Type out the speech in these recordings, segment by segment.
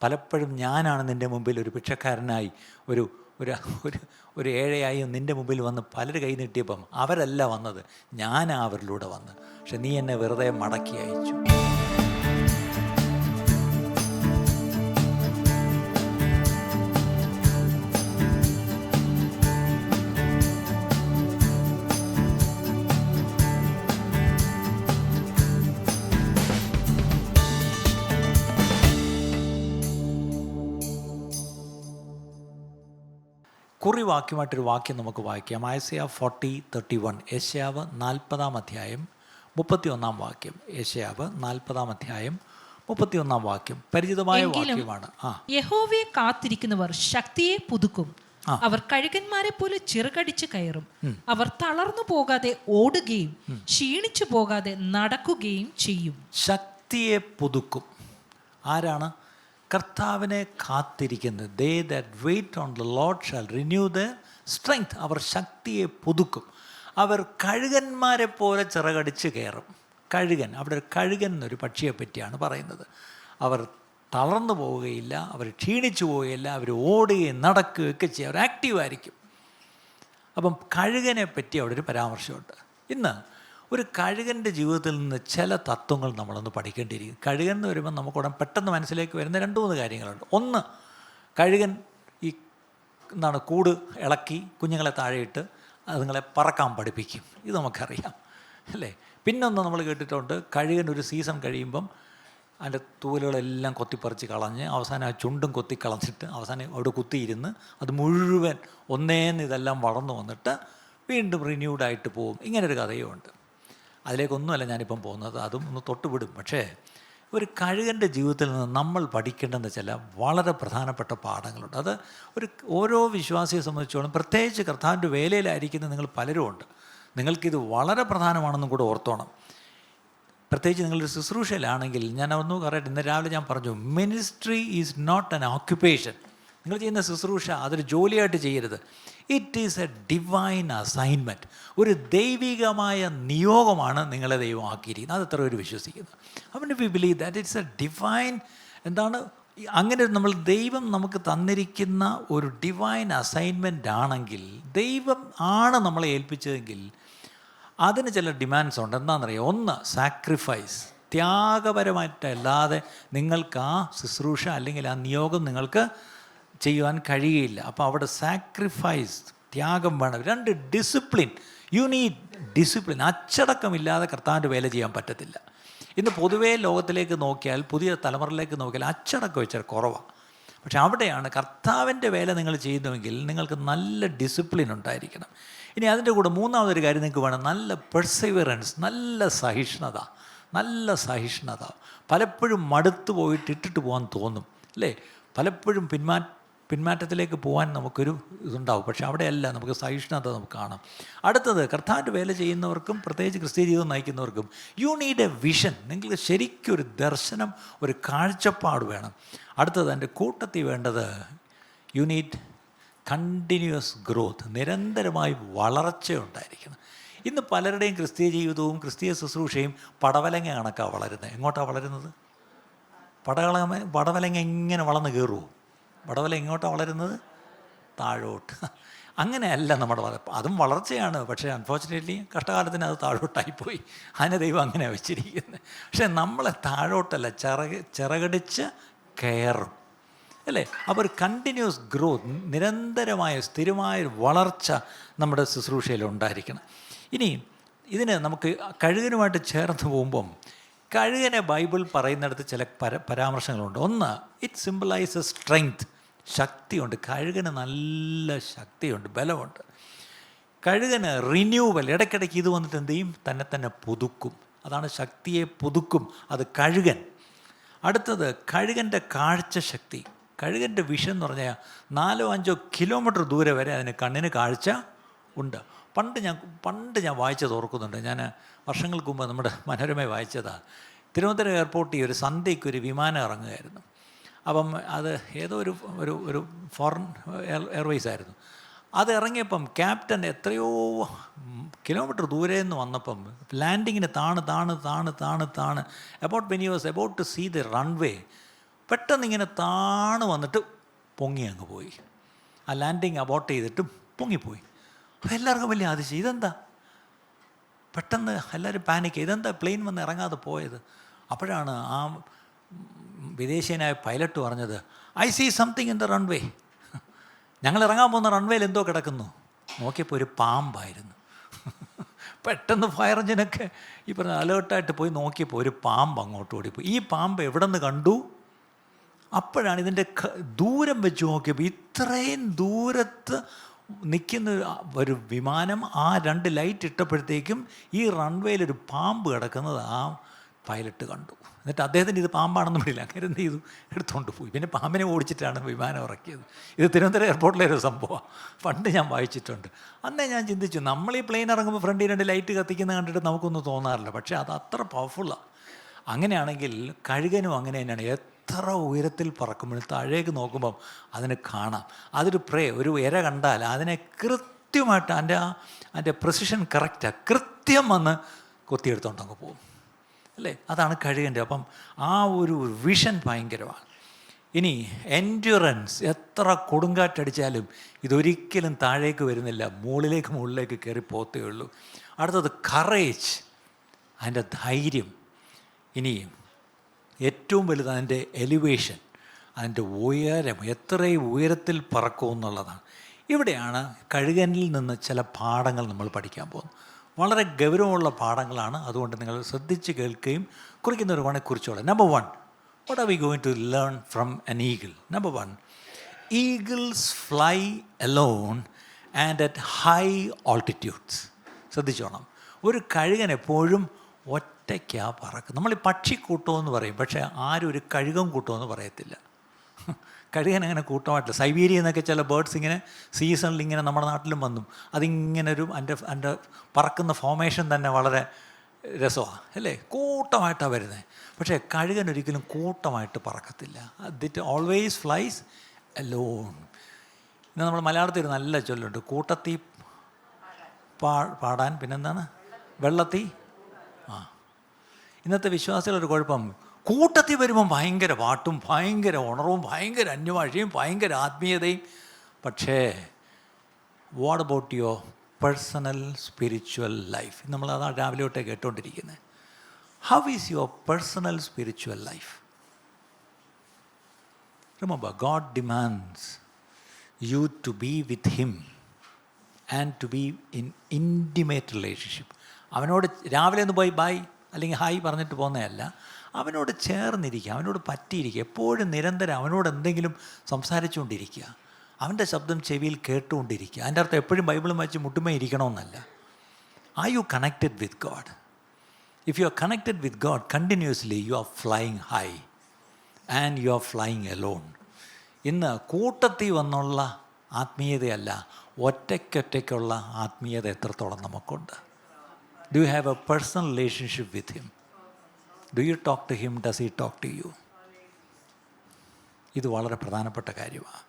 പലപ്പോഴും ഞാനാണ് നിൻ്റെ മുമ്പിൽ ഒരു ഭിക്ഷക്കാരനായി ഒരു ഒരു ഒരു ഒരു ഏഴയായി നിൻ്റെ മുമ്പിൽ വന്ന് പലര് കൈ നീട്ടിയപ്പം അവരല്ല വന്നത്, ഞാനാ അവരിലൂടെ വന്ന്. പക്ഷെ നീ എന്നെ വെറുതെ മടക്കി അയച്ചു. കുറിവാക്യമായിട്ടൊരു വാക്യം നമുക്ക് വായിക്കാം. ഐസയ 40:31. യെശയ്യാവ് 40-ാം അധ്യായം 31-ാം വാക്യം. യെശയ്യാവ് 40-ാം അധ്യായം 31-ാം വാക്യം പരിചിതമായ വാക്യമാണ്. യഹോവയെ കാത്തിരിക്കുന്നവർ ശക്തിയെ പുതുക്കും, അവർ കഴുകന്മാരെ പോലെ ചിറകടിച്ച് കയറും. അവർ തളർന്നു പോകാതെ ഓടുകയും ക്ഷീണിച്ചു പോകാതെ നടക്കുകയും ചെയ്യും. ശക്തിയെ പുതുക്കും. ആരാണ്? കർത്താവിനെ കാത്തിരിക്കുന്നത്. They that wait on the Lord shall renew the strength. അവർ ശക്തിയെ പുതുക്കും. അവർ കഴുകന്മാരെ പോലെ ചിറകടിച്ച് കയറും. കഴുകൻ, അവിടെ ഒരു കഴുകൻ എന്നൊരു പക്ഷിയെ പറ്റിയാണ് പറയുന്നത്. അവർ തളർന്നു പോവുകയില്ല, അവർ ക്ഷീണിച്ചു പോവുകയില്ല, അവർ ഓടുകയും നടക്കുകയൊക്കെ ചെയ്യും, അവർ ആക്റ്റീവായിരിക്കും. അപ്പം കഴുകനെ പറ്റി അവിടെ ഒരു പരാമർശമുണ്ട്. ഇന്ന് ഒരു കഴുകൻ്റെ ജീവിതത്തിൽ നിന്ന് ചില തത്വങ്ങൾ നമ്മളൊന്ന് പഠിക്കേണ്ടിയിരിക്കും. കഴുകൻ എന്ന് വരുമ്പോൾ നമുക്കുടൻ പെട്ടെന്ന് മനസ്സിലേക്ക് വരുന്ന 2-3 കാര്യങ്ങളുണ്ട്. ഒന്ന്, കഴുകൻ ഈ കൂട് ഇളക്കി കുഞ്ഞുങ്ങളെ താഴെയിട്ട് അതുങ്ങളെ പറക്കാൻ പഠിപ്പിക്കും. ഇത് നമുക്കറിയാം അല്ലേ. പിന്നൊന്ന് നമ്മൾ കേട്ടിട്ടുണ്ട്, കഴുകൻ ഒരു സീസൺ കഴിയുമ്പം അതിൻ്റെ തൂലുകളെല്ലാം കൊത്തിപ്പറിച്ച് കളഞ്ഞ് അവസാനം ആ ചുണ്ടും കൊത്തി കളഞ്ഞിട്ട് അവസാനം അവിടെ കുത്തിയിരുന്ന് അത് മുഴുവൻ ഒന്നേന്ന് ഇതെല്ലാം വളർന്നു വന്നിട്ട് വീണ്ടും റിന്യൂഡായിട്ട് പോവും. ഇങ്ങനൊരു കഥയുമുണ്ട്. അതിലേക്കൊന്നുമല്ല ഞാനിപ്പം പോകുന്നത്, അതും ഒന്ന് തൊട്ടുവിടും. പക്ഷേ ഒരു കഴുകൻ്റെ ജീവിതത്തിൽ നിന്ന് നമ്മൾ പഠിക്കേണ്ടെന്ന് ചില വളരെ പ്രധാനപ്പെട്ട പാഠങ്ങളുണ്ട്. അത് ഓരോ വിശ്വാസിയെ സംബന്ധിച്ചോളം, പ്രത്യേകിച്ച് കർത്താവിൻ്റെ വേലയിലായിരിക്കുന്ന നിങ്ങൾ പലരും ഉണ്ട്, നിങ്ങൾക്കിത് വളരെ പ്രധാനമാണെന്നും കൂടെ ഓർത്തോണം. പ്രത്യേകിച്ച് നിങ്ങളൊരു ശുശ്രൂഷയിലാണെങ്കിൽ, ഞാൻ ഒന്ന് പറയട്ടെ, ഇന്ന് രാവിലെ ഞാൻ പറഞ്ഞു, ministry is not an occupation. നിങ്ങൾ ചെയ്യുന്ന ശുശ്രൂഷ അതൊരു ജോലിയായിട്ട് ചെയ്യരുത്. It is a divine assignment. ഒരു ദൈവികമായ നിയോഗമാണ് നിങ്ങളെ ദൈവം ആക്കിയിരിക്കുന്നത്. അത് എത്ര പേര് വിശ്വസിക്കുന്നത്? അപ്പം we believe that it's A divine, അങ്ങനെ നമ്മൾ ദൈവം നമുക്ക് തന്നിരിക്കുന്ന ഒരു ഡിവൈൻ അസൈൻമെൻ്റ് ആണെങ്കിൽ, ദൈവം ആണ് നമ്മളെ ഏൽപ്പിച്ചതെങ്കിൽ അതിന് ചില ഡിമാൻഡ്സ് ഉണ്ട്. എന്താണെന്നറിയാം? ഒന്ന്, സാക്രിഫൈസ്. ത്യാഗപരമായിട്ടല്ലാതെ നിങ്ങൾക്ക് ആ ശുശ്രൂഷ അല്ലെങ്കിൽ ആ നിയോഗം നിങ്ങൾക്ക് ചെയ്യുവാൻ കഴിയുകയില്ല. അപ്പോൾ അവിടെ സാക്രിഫൈസ്, ത്യാഗം വേണം. 2, ഡിസിപ്ലിൻ. You need discipline. അച്ചടക്കമില്ലാതെ കർത്താവിൻ്റെ വേല ചെയ്യാൻ പറ്റത്തില്ല. ഇന്ന് പൊതുവേ ലോകത്തിലേക്ക് നോക്കിയാൽ, പുതിയ തലമുറയിലേക്ക് നോക്കിയാൽ അച്ചടക്കം വെച്ചാൽ കുറവാണ്. പക്ഷെ അവിടെയാണ് കർത്താവിൻ്റെ വേല നിങ്ങൾ ചെയ്യുന്നുവെങ്കിൽ നിങ്ങൾക്ക് നല്ല ഡിസിപ്ലിൻ ഉണ്ടായിരിക്കണം. ഇനി അതിൻ്റെ കൂടെ മൂന്നാമതൊരു കാര്യം നിങ്ങൾക്ക് വേണം, നല്ല പെർസിവറൻസ്, നല്ല സഹിഷ്ണുത. നല്ല സഹിഷ്ണുത. പലപ്പോഴും മടുത്തു പോയിട്ട് ഇട്ടിട്ട് പോകാൻ തോന്നും അല്ലേ. പലപ്പോഴും പിന്മാറ്റത്തിലേക്ക് പോകാൻ നമുക്കൊരു ഇതുണ്ടാവും. പക്ഷെ അവിടെയല്ല, നമുക്ക് സഹിഷ്ണുത നമുക്ക് കാണാം. അടുത്തത്, കർത്താവിൻ്റെ വേല ചെയ്യുന്നവർക്കും പ്രത്യേകിച്ച് ക്രിസ്തീയ ജീവിതം നയിക്കുന്നവർക്കും യു നീഡ് എ വിഷൻ. നിങ്ങൾക്ക് ശരിക്കും ഒരു ദർശനം, ഒരു കാഴ്ചപ്പാട് വേണം. അടുത്തത്, എൻ്റെ കൂട്ടത്തിൽ വേണ്ടത് യു നീഡ് കണ്ടിന്യൂസ് ഗ്രോത്ത്. നിരന്തരമായി വളർച്ചയുണ്ടായിരിക്കണം. ഇന്ന് പലരുടെയും ക്രിസ്തീയ ജീവിതവും ക്രിസ്തീയ ശുശ്രൂഷയും പടവലങ്ങ കണക്കാണ് വളരുന്നത്. എങ്ങോട്ടാണ് വളരുന്നത്? പടവലങ്ങ ഇങ്ങനെ വളർന്ന് കയറുമോ? പടവല എങ്ങോട്ടാണ് വളരുന്നത്? താഴോട്ട്. അങ്ങനെയല്ല നമ്മുടെ അതും വളർച്ചയാണ്. പക്ഷേ അൺഫോർച്ചുനേറ്റ്ലി കഷ്ടകാലത്തിന് അത് താഴോട്ടായിപ്പോയി. അതിനെ ദൈവം അങ്ങനെ വെച്ചിരിക്കുന്നത്. പക്ഷേ നമ്മളെ താഴോട്ടല്ല, ചിറകടിച്ച് കയറും അല്ലേ. അപ്പോൾ ഒരു കണ്ടിന്യൂസ് ഗ്രോത്ത്, നിരന്തരമായ സ്ഥിരമായ വളർച്ച നമ്മുടെ ശുശ്രൂഷയിൽ ഉണ്ടായിരിക്കണം. ഇനി ഇതിന് നമുക്ക് കഴുകനുമായിട്ട് ചേർന്ന് പോകുമ്പം, കഴുകനെ ബൈബിൾ പറയുന്നിടത്ത് ചില പരാമർശങ്ങളുണ്ട്. ഒന്ന്, ഇറ്റ് സിംബലൈസസ് സ്ട്രെങ്ത്. ശക്തിയുണ്ട്. കഴുകന് നല്ല ശക്തിയുണ്ട്, ബലമുണ്ട്. കഴുകന് റിന്യൂവൽ. ഇടയ്ക്കിടയ്ക്ക് ഇത് വന്നിട്ട് എന്ത് ചെയ്യും? തന്നെ പുതുക്കും. അതാണ് ശക്തിയെ പുതുക്കും. അത് കഴുകൻ. അടുത്തത്, കഴുകൻ്റെ കാഴ്ചശക്തി. കഴുകൻ്റെ വിഷൻ എന്ന് പറഞ്ഞാൽ 4-5 കിലോമീറ്റർ ദൂരെ വരെ അതിന് കണ്ണിന് കാഴ്ച ഉണ്ട്. പണ്ട് ഞാൻ വായിച്ചത് ഓർക്കുന്നുണ്ട്. ഞാൻ വർഷങ്ങൾക്ക് മുമ്പ് നമ്മുടെ മനോരമ വായിച്ചതാണ്. തിരുവനന്തപുരം എയർപോർട്ടിൽ ഒരു സന്ധ്യയ്ക്ക് ഒരു വിമാനം ഇറങ്ങുകയായിരുന്നു. അപ്പം അത് ഏതോ ഒരു ഫോറിൻ എയർവേസ് ആയിരുന്നു. അത് ഇറങ്ങിയപ്പം ക്യാപ്റ്റൻ എത്രയോ കിലോമീറ്റർ ദൂരെ നിന്ന് വന്നപ്പം ലാൻഡിങ്ങിന് താണ് about when you was about to see the runway, പെട്ടെന്ന് ഇങ്ങനെ താണ് വന്നിട്ട് പൊങ്ങി അങ്ങ് പോയി. ആ ലാൻഡിങ് അബോർട്ട് ചെയ്തിട്ടും പൊങ്ങിപ്പോയി. അപ്പോൾ എല്ലാവർക്കും വലിയ അതിശയം, ഇതെന്താ? പെട്ടെന്ന് എല്ലാവരും പാനിക്ക്, ഇതെന്താ പ്ലെയിൻ വന്ന് ഇറങ്ങാതെ പോയത്? അപ്പോഴാണ് ആ വിദേശീയനായ പൈലറ്റ് പറഞ്ഞത്, I see something in the runway. ഞങ്ങൾ ഇറങ്ങാൻ പോകുന്ന റൺവേയിൽ എന്തോ കിടക്കുന്നു. നോക്കിയപ്പോൾ ഒരു പാമ്പായിരുന്നു. പെട്ടെന്ന് ഫയർ എഞ്ചിനൊക്കെ ഈ പറഞ്ഞ അലേർട്ടായിട്ട് പോയി നോക്കിയപ്പോൾ ഒരു പാമ്പ് അങ്ങോട്ട് ഓടിപ്പോയി. ഈ പാമ്പ് എവിടെ നിന്ന് കണ്ടു? അപ്പോഴാണ് ഇതിൻ്റെ ദൂരം വെച്ച് നോക്കിയപ്പോൾ ഇത്രയും ദൂരത്ത് നിൽക്കുന്ന ഒരു വിമാനം ആ 2 ലൈറ്റ് ഇട്ടപ്പോഴത്തേക്കും ഈ റൺവേയിലൊരു പാമ്പ് കിടക്കുന്നത് ആ പൈലറ്റ് കണ്ടു. എന്നിട്ട് അദ്ദേഹത്തിന് ഇത് പാമ്പാണെന്ന് വിടില്ല, അങ്ങനെ എന്ത് ചെയ്തു, എടുത്തുകൊണ്ട് പോയി. പിന്നെ പാമ്പിനെ ഓടിച്ചിട്ടാണ് വിമാനം ഇറക്കിയത്. ഇത് തിരുവനന്തപുരം എയർപോർട്ടിലെ ഒരു സംഭവമാണ്. പണ്ട് ഞാൻ വായിച്ചിട്ടുണ്ട്. അന്നേ ഞാൻ ചിന്തിച്ചു, നമ്മൾ ഈ പ്ലെയിൻ ഇറങ്ങുമ്പോൾ ഫ്രണ്ടിൽ 2 ലൈറ്റ് കത്തിക്കുന്നത് കണ്ടിട്ട് നമുക്കൊന്നും തോന്നാറില്ല, പക്ഷേ അത് അത്ര പവർഫുള്ളാണ്. അങ്ങനെയാണെങ്കിൽ കഴുകനും അങ്ങനെ തന്നെയാണ്. എത്ര ഉയരത്തിൽ പറക്കുമ്പോഴും താഴേക്ക് നോക്കുമ്പം അതിന് കാണാം. അതൊരു ഒരു ഇര കണ്ടാൽ അതിനെ കൃത്യമായിട്ട് അതിൻ്റെ പ്രിസിഷൻ കറക്റ്റാണ്, കൃത്യം വന്ന് കൊത്തിയെടുത്തോണ്ടങ്ങ് പോകും അല്ലേ? അതാണ് കഴുകൻ്റെ. അപ്പം ആ ഒരു വിഷൻ ഭയങ്കരമാണ്. ഇനി എൻഡ്യൂറൻസ്, എത്ര കൊടുങ്കാറ്റടിച്ചാലും ഇതൊരിക്കലും താഴേക്ക് വരുന്നില്ല, മുകളിലേക്ക് കയറി പോത്തേ ഉള്ളൂ. അടുത്തത് കറേജ്, അതിൻ്റെ ധൈര്യം. ഇനി ഏറ്റവും വലുത് അതിൻ്റെ എലിവേഷൻ, അതിൻ്റെ ഉയരം, എത്രയും ഉയരത്തിൽ പറക്കും എന്നുള്ളതാണ്. ഇവിടെയാണ് കഴുകനിൽ നിന്ന് ചില പാഠങ്ങൾ നമ്മൾ പഠിക്കാൻ പോകുന്നത്. വളരെ ഗൗരവമുള്ള പാഠങ്ങളാണ്. അതുകൊണ്ട് നിങ്ങൾ ശ്രദ്ധിച്ച് കേൾക്കുകയും കുറിക്കുന്നവരുമാണ് കുറിച്ചോളാം. Number 1, what are we going to learn from an eagle? Number 1, eagles fly alone and at high altitudes. ശ്രദ്ധിച്ചോണം, ഒരു കഴുകൻ എപ്പോഴും ഒറ്റയ്ക്കാണ് പറക്കും. നമ്മൾ ഈ പക്ഷിക്കൂട്ടമെന്ന് പറയും, പക്ഷേ ആരും ഒരു കഴുകൻ കൂട്ടമെന്ന് പറയത്തില്ല. കഴുകൻ അങ്ങനെ കൂട്ടമായിട്ടില്ല. സൈബീരിയ എന്നൊക്കെ ചില ബേർഡ്സ് ഇങ്ങനെ സീസണിൽ ഇങ്ങനെ നമ്മുടെ നാട്ടിലും വന്നു. അതിങ്ങനെ ഒരു എൻ്റെ പറക്കുന്ന ഫോർമേഷൻ തന്നെ വളരെ രസമാണ് അല്ലേ? കൂട്ടമായിട്ടാണ് വരുന്നത്. പക്ഷേ കഴുകൻ ഒരിക്കലും കൂട്ടമായിട്ട് പറക്കത്തില്ല. It always flies alone. ഇന്ന് നമ്മൾ മലയാളത്തിൽ ഒരു നല്ല ചൊല്ലുണ്ട്, കൂട്ടത്തി പാടാൻ, പിന്നെന്താണ്, വെള്ളത്തി. ഇന്നത്തെ വിശ്വാസികളൊരു കുഴപ്പം, കൂട്ടത്തിൽ വരുമ്പം ഭയങ്കര പാട്ടും ഭയങ്കര ഉണർവും ഭയങ്കര അന്യഭാഷയും ഭയങ്കര ആത്മീയതയും. പക്ഷേ what about your personal spiritual life? നമ്മളതാണ് രാവിലെ തൊട്ടേ കേട്ടുകൊണ്ടിരിക്കുന്നത്. How is your personal spiritual life? Remember, God demands you to be with him and to be in intimate relationship. അവനോട് രാവിലെ ഒന്ന് പോയി ബൈ അല്ലെങ്കിൽ ഹായ് പറഞ്ഞിട്ട് പോകുന്നതല്ല, അവനോട് ചേർന്നിരിക്കുക, അവനോട് പറ്റിയിരിക്കുക, എപ്പോഴും നിരന്തരം അവനോട് എന്തെങ്കിലും സംസാരിച്ചുകൊണ്ടിരിക്കുക, അവൻ്റെ ശബ്ദം ചെവിയിൽ കേട്ടുകൊണ്ടിരിക്കുക. അതിൻ്റെ അർത്ഥം എപ്പോഴും ബൈബിളും വായിച്ച് മുട്ടുമേ ഇരിക്കണമെന്നല്ല. Are you connected with God? If you are connected with God continuously, you are flying high and you are flying alone. ഇന്ന് കൂട്ടത്തിൽ വന്നുള്ള ആത്മീയതയല്ല, ഒറ്റയ്ക്കൊറ്റയ്ക്കുള്ള ആത്മീയത എത്രത്തോളം നമുക്കുണ്ട്. Do you have a personal relationship with him? Do you talk to him? Does he talk to you? ഇത് വളരെ പ്രധാനപ്പെട്ട കാര്യമാണ്.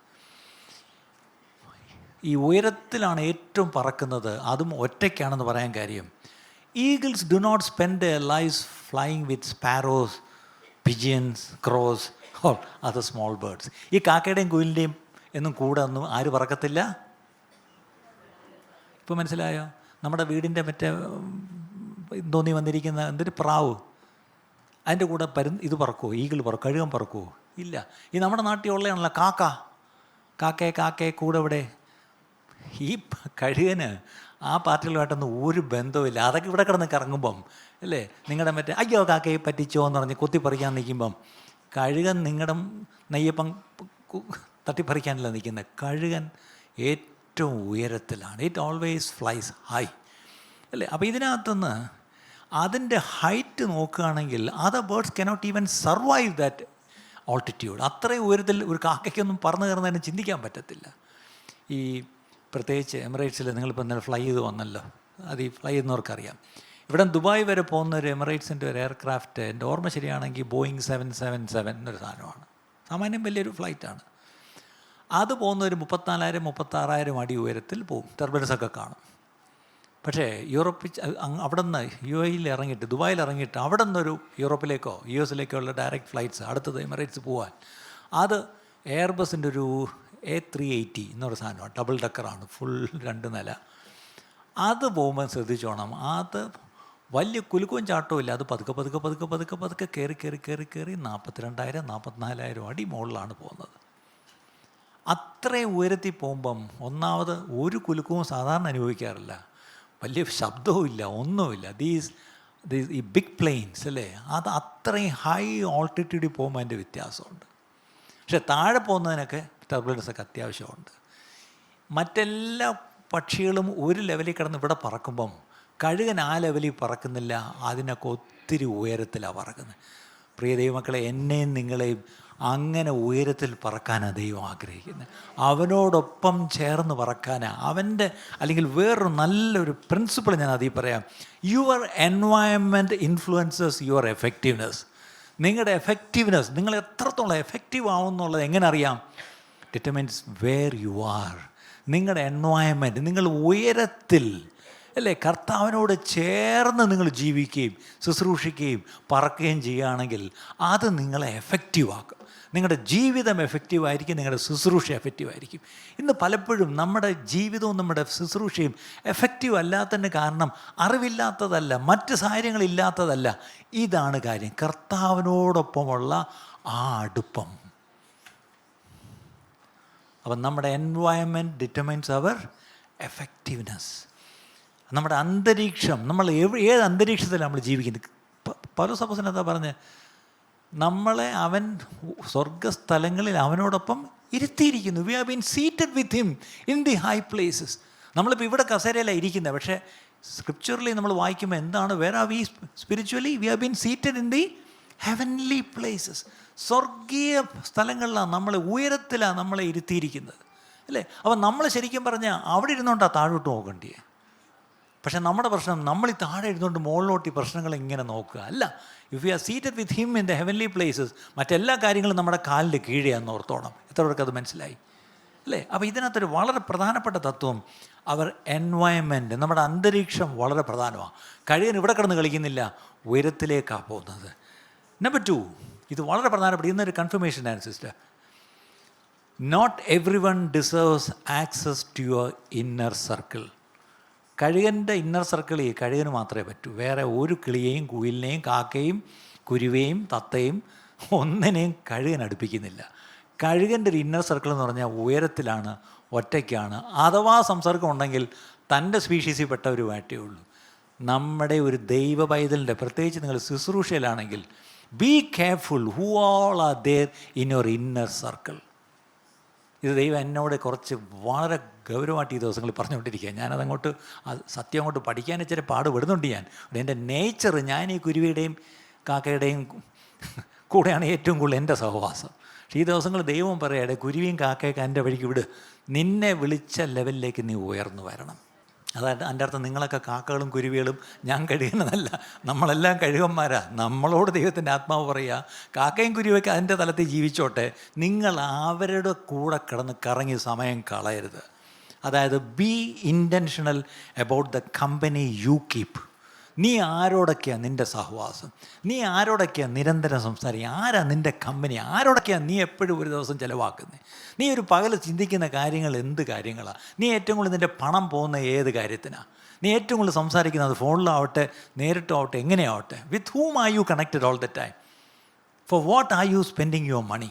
ഈ ഉയരത്തിലാണ് ഏറ്റവും പറക്കുന്നത്, അതും ഒറ്റയ്ക്കാണെന്ന് പറയാൻ കാര്യം, eagles do not spend their lives flying with sparrows, pigeons, crows or other small birds. ഈ കാക്കയുടെയും കുയിലിൻ്റെയും എന്നും കൂടെ ഒന്നും ആര് പറക്കത്തില്ല. ഇപ്പോൾ മനസ്സിലായോ? നമ്മുടെ വീടിൻ്റെ മറ്റേ തോന്നി വന്നിരിക്കുന്ന എന്തൊരു പ്രാവ്, അതിൻ്റെ കൂടെ ഇത് പറക്കുമോ? ഈഗിൾ പറക്കും, കഴുകൻ പറക്കുമോ? ഇല്ല. ഈ നമ്മുടെ നാട്ടിൽ ഉള്ളതാണല്ലോ കാക്കയെ കൂടെ ഇവിടെ. ഈ കഴുകന് ആ പാർട്ടികളുമായിട്ടൊന്നും ഒരു ബന്ധവുമില്ല. അതൊക്കെ ഇവിടെ കിടന്ന് കറങ്ങുമ്പം അല്ലേ, നിങ്ങളുടെ മറ്റേ അയ്യോ കാക്കയെ പറ്റിച്ചോ എന്ന് പറഞ്ഞ് കൊത്തിപ്പറിക്കാൻ നിൽക്കുമ്പം, കഴുകൻ നിങ്ങളുടെ നെയ്യപ്പം തട്ടിപ്പറിക്കാനല്ല നിൽക്കുന്നത്. കഴുകൻ ഏറ്റവും ഉയരത്തിലാണ്. ഇറ്റ് ഓൾവേസ് ഫ്ലൈസ് ഹൈ അല്ലേ? അപ്പോൾ ഇതിനകത്തുനിന്ന് അതിൻ്റെ ഹൈറ്റ് നോക്കുകയാണെങ്കിൽ other birds cannot even survive that altitude. അത്രയും ഉയരത്തിൽ ഒരു കാക്കയ്ക്കൊന്നും പറന്ന് കയറുന്നതിന് ചിന്തിക്കാൻ പറ്റത്തില്ല. ഈ പ്രത്യേകിച്ച് എമിറേറ്റ്സിൽ നിങ്ങളിപ്പോൾ ഇന്നലെ ഫ്ലൈ ചെയ്ത് വന്നല്ലോ, അത് ഈ ഫ്ലൈ ചെയ്യുന്നവർക്കറിയാം. ഇവിടെ ദുബായ് വരെ പോകുന്ന ഒരു എമിറേറ്റ്സിൻ്റെ ഒരു എയർക്രാഫ്റ്റ്, എൻ്റെ ഓർമ്മ ശരിയാണെങ്കിൽ ബോയിങ് 777 എന്നൊരു സാധനമാണ്. സാമാന്യം വലിയൊരു ഫ്ലൈറ്റാണ്. അത് പോകുന്ന ഒരു 34,000-36,000 അടി ഉയരത്തിൽ പോവും. ടർബുലൻസൊക്കെ കാണും. പക്ഷേ അവിടെ നിന്ന് UAE ഇറങ്ങിയിട്ട് ദുബായിൽ ഇറങ്ങിയിട്ട് അവിടെ നിന്നൊരു യൂറോപ്പിലേക്കോ US ഉള്ള ഡയറക്റ്റ് ഫ്ലൈറ്റ്സ് അടുത്തത് എമിറേറ്റ്സ് പോകാൻ, അത് എയർബസിൻ്റെ ഒരു A380 എന്നൊരു സാധനമാണ്, ഡബിൾ ഡക്കറാണ്, ഫുൾ 2 നില. അത് പോകുമ്പോൾ ശ്രദ്ധിച്ചോണം, അത് വലിയ കുലുക്കവും ചാട്ടവും ഇല്ല, അത് പതുക്കെ പതുക്കെ പതുക്കെ പതുക്കെ പതുക്കെ കയറി കയറി കയറി കയറി 42,000 44,000 അടി മുകളിലാണ് പോകുന്നത്. അത്രയും ഉയരത്തിൽ പോകുമ്പം ഒന്നാമത് ഒരു കുലുക്കവും സാധാരണ അനുഭവിക്കാറില്ല, വലിയ ശബ്ദവും ഇല്ല, ഒന്നുമില്ല. ഈ ബിഗ് പ്ലെയിൻസ് അല്ലേ, അത് അത്രയും ഹൈ ഓൾട്ടിറ്റ്യൂഡിൽ പോകുമ്പോൾ അതിൻ്റെ വ്യത്യാസമുണ്ട്. പക്ഷെ താഴെ പോകുന്നതിനൊക്കെ ടർബുലൻസൊക്കെ അത്യാവശ്യമുണ്ട്. മറ്റെല്ലാ പക്ഷികളും ഒരു ലെവലിൽ കിടന്ന് ഇവിടെ പറക്കുമ്പം കഴുകൻ ആ ലെവലിൽ പറക്കുന്നില്ല, അതിനൊക്കെ ഒത്തിരി ഉയരത്തിലാണ് പറക്കുന്നത്. പ്രിയ ദൈവമക്കളെ, എന്നെയും നിങ്ങളെയും അങ്ങനെ ഉയരത്തിൽ പറക്കാനാണ് ദൈവം ആഗ്രഹിക്കുന്നത്. അവനോടൊപ്പം ചേർന്ന് പറക്കാനാണ് അവൻ്റെ, അല്ലെങ്കിൽ വേറൊരു നല്ലൊരു പ്രിൻസിപ്പിൾ ഞാൻ അതിൽ പറയാം. Your environment influences your effectiveness. നിങ്ങളുടെ എഫക്റ്റീവ്നെസ്, നിങ്ങൾ എത്രത്തോളം എഫക്റ്റീവ് ആവുമെന്നുള്ളത് എങ്ങനെ അറിയാം? Determines where you are. നിങ്ങളുടെ എൻവയൺമെൻറ്റ്, നിങ്ങൾ ഉയരത്തിൽ അല്ലേ കർത്താവിനോട് ചേർന്ന് നിങ്ങൾ ജീവിക്കുകയും ശുശ്രൂഷിക്കുകയും പറക്കുകയും ചെയ്യുകയാണെങ്കിൽ അത് നിങ്ങളെ എഫക്റ്റീവാക്കും. നിങ്ങളുടെ ജീവിതം എഫക്റ്റീവായിരിക്കും, നിങ്ങളുടെ ശുശ്രൂഷ എഫക്റ്റീവായിരിക്കും. ഇന്ന് പലപ്പോഴും നമ്മുടെ ജീവിതവും നമ്മുടെ ശുശ്രൂഷയും എഫക്റ്റീവ് അല്ലാത്തതിന് കാരണം അറിവില്ലാത്തതല്ല, മറ്റ് കാര്യങ്ങളില്ലാത്തതല്ല, ഇതാണ് കാര്യം, കർത്താവിനോടൊപ്പമുള്ള ആ അടുപ്പം. അപ്പം നമ്മുടെ എൻവയൺമെൻറ്റ് ഡിറ്റർമൈൻസ് അവർ എഫക്റ്റീവ്നെസ്. നമ്മുടെ അന്തരീക്ഷം, നമ്മൾ ഏത് അന്തരീക്ഷത്തിലാണ് നമ്മൾ ജീവിക്കുന്നത്. പൗലോസ് അപ്പോസ്തലൻ എന്താ പറഞ്ഞത്? നമ്മളെ അവൻ സ്വർഗസ്ഥലങ്ങളിൽ അവനോടൊപ്പം ഇരുത്തിയിരിക്കുന്നു. We have been seated with him in the high places. നമ്മളിപ്പോൾ ഇവിടെ കസേരയിലാണ് ഇരിക്കുന്നത്, പക്ഷേ സ്ക്രിപ്ചറലി നമ്മൾ വായിക്കുമ്പോൾ എന്താണ്? Where are we spiritually? We have been seated in the heavenly places. സ്വർഗീയ സ്ഥലങ്ങളിലാണ്, നമ്മളെ ഉയരത്തിലാണ് നമ്മളെ ഇരുത്തിയിരിക്കുന്നത് അല്ലേ. അപ്പം നമ്മൾ ശരിക്കും പറഞ്ഞാൽ അവിടെ ഇരുന്നുകൊണ്ടാണ് താഴോട്ട് നോക്കേണ്ടിയേ. പക്ഷേ നമ്മുടെ പ്രശ്നം, നമ്മൾ ഈ താഴെ ഇരുന്നുകൊണ്ട് മുകളിലോട്ട് ഈ പ്രശ്നങ്ങൾ ഇങ്ങനെ നോക്കുക അല്ല. If you R seated with him in the heavenly places, മറ്റെല്ലാ കാര്യങ്ങളും നമ്മുടെ കാലിൻ്റെ കീഴെയാണെന്ന് ഓർത്തോണം. എത്ര പേർക്ക് അത് മനസ്സിലായി അല്ലേ? അപ്പോൾ ഇതിനകത്തൊരു വളരെ പ്രധാനപ്പെട്ട തത്വം, അവർ എൻവയൺമെൻറ്റ്, നമ്മുടെ അന്തരീക്ഷം വളരെ പ്രധാനമാണ്. കഴുകൻ ഇവിടെ കിടന്ന് കളിക്കുന്നില്ല, ഉയരത്തിലേക്കാണ് പോകുന്നത്. നമ്പർ 2, ഇത് വളരെ പ്രധാനപ്പെട്ട ഇന്നൊരു കൺഫർമേഷനാണ് sister. Not every one deserves access to your inner circle. കഴുകൻ്റെ ഇന്നർ സർക്കിളിൽ കഴുകന് മാത്രമേ പറ്റൂ. വേറെ ഒരു കിളിയെയും കുയിലിനെയും കാക്കയും കുരുവയും തത്തയും ഒന്നിനെയും കഴുകൻ അടുപ്പിക്കുന്നില്ല. കഴുകൻ്റെ ഒരു ഇന്നർ സർക്കിൾ എന്ന് പറഞ്ഞാൽ ഉയരത്തിലാണ്, ഒറ്റയ്ക്കാണ്. അഥവാ സംസർഗം ഉണ്ടെങ്കിൽ തൻ്റെ സ്പീഷീസിൽ പെട്ടവരുമായിട്ടേ ഉള്ളൂ. നമ്മുടെ ഒരു ദൈവ പൈതലിൻ്റെ, പ്രത്യേകിച്ച് നിങ്ങൾ ശുശ്രൂഷയിലാണെങ്കിൽ, be careful who all are there in your inner circle. ഇത് ദൈവം എന്നോട് കുറച്ച് വളരെ ഗൗരവമായിട്ട് ഈ ദിവസങ്ങളിൽ പറഞ്ഞുകൊണ്ടിരിക്കുക. ഞാനതങ്ങോട്ട് സത്യം അങ്ങോട്ട് പഠിക്കാൻ ഇച്ചിരി പാടുപെടുന്നുണ്ട്. എൻ്റെ നേച്ചർ, ഞാൻ ഈ കുരുവിയുടെയും കാക്കയുടെയും കൂടെയാണ് ഏറ്റവും കൂടുതൽ എൻ്റെ സഹവാസം. പക്ഷേ ഈ ദിവസങ്ങൾ ദൈവം പറയുകയാണ്, കുരുവിയും കാക്കയൊക്കെ എൻ്റെ വഴിക്ക് വിട്, നിന്നെ വിളിച്ച ലെവലിലേക്ക് നീ ഉയർന്നു വരണം. അതായത് എൻ്റെ അർത്ഥം നിങ്ങളൊക്കെ കാക്കകളും കുരുവികളും ഞാൻ കഴുകുന്നതല്ല, നമ്മളെല്ലാം കഴുകന്മാരാണ്. നമ്മളോട് ദൈവത്തിൻ്റെ ആത്മാവ് പറയുക, കാക്കയും കുരുവൊക്കെ അതിൻ്റെ തലത്തിൽ ജീവിച്ചോട്ടെ, നിങ്ങൾ അവരുടെ കൂടെ കിടന്ന് കറങ്ങി സമയം കളയരുത്. അതായത് B intentional about the company you keep. നീ ആരോടൊക്കെയാണ് നിൻ്റെ സഹവാസം, നീ ആരോടൊക്കെയാണ് നിരന്തരം സംസാരിക്കുക, ആരാ നിൻ്റെ കമ്പനി, ആരോടൊക്കെയാണ് നീ എപ്പോഴും ഒരു ദിവസം ചിലവാക്കുന്നത്, നീ ഒരു പകൽ ചിന്തിക്കുന്ന കാര്യങ്ങൾ എന്ത് കാര്യങ്ങളാണ്, നീ ഏറ്റവും കൂടുതൽ നിൻ്റെ പണം പോകുന്ന ഏത് കാര്യത്തിനാണ്, നീ ഏറ്റവും കൂടുതൽ സംസാരിക്കുന്നത് ഫോണിലാവട്ടെ നേരിട്ടാവട്ടെ എങ്ങനെയാവട്ടെ, with whom are you connected all the time, for what are you spending your money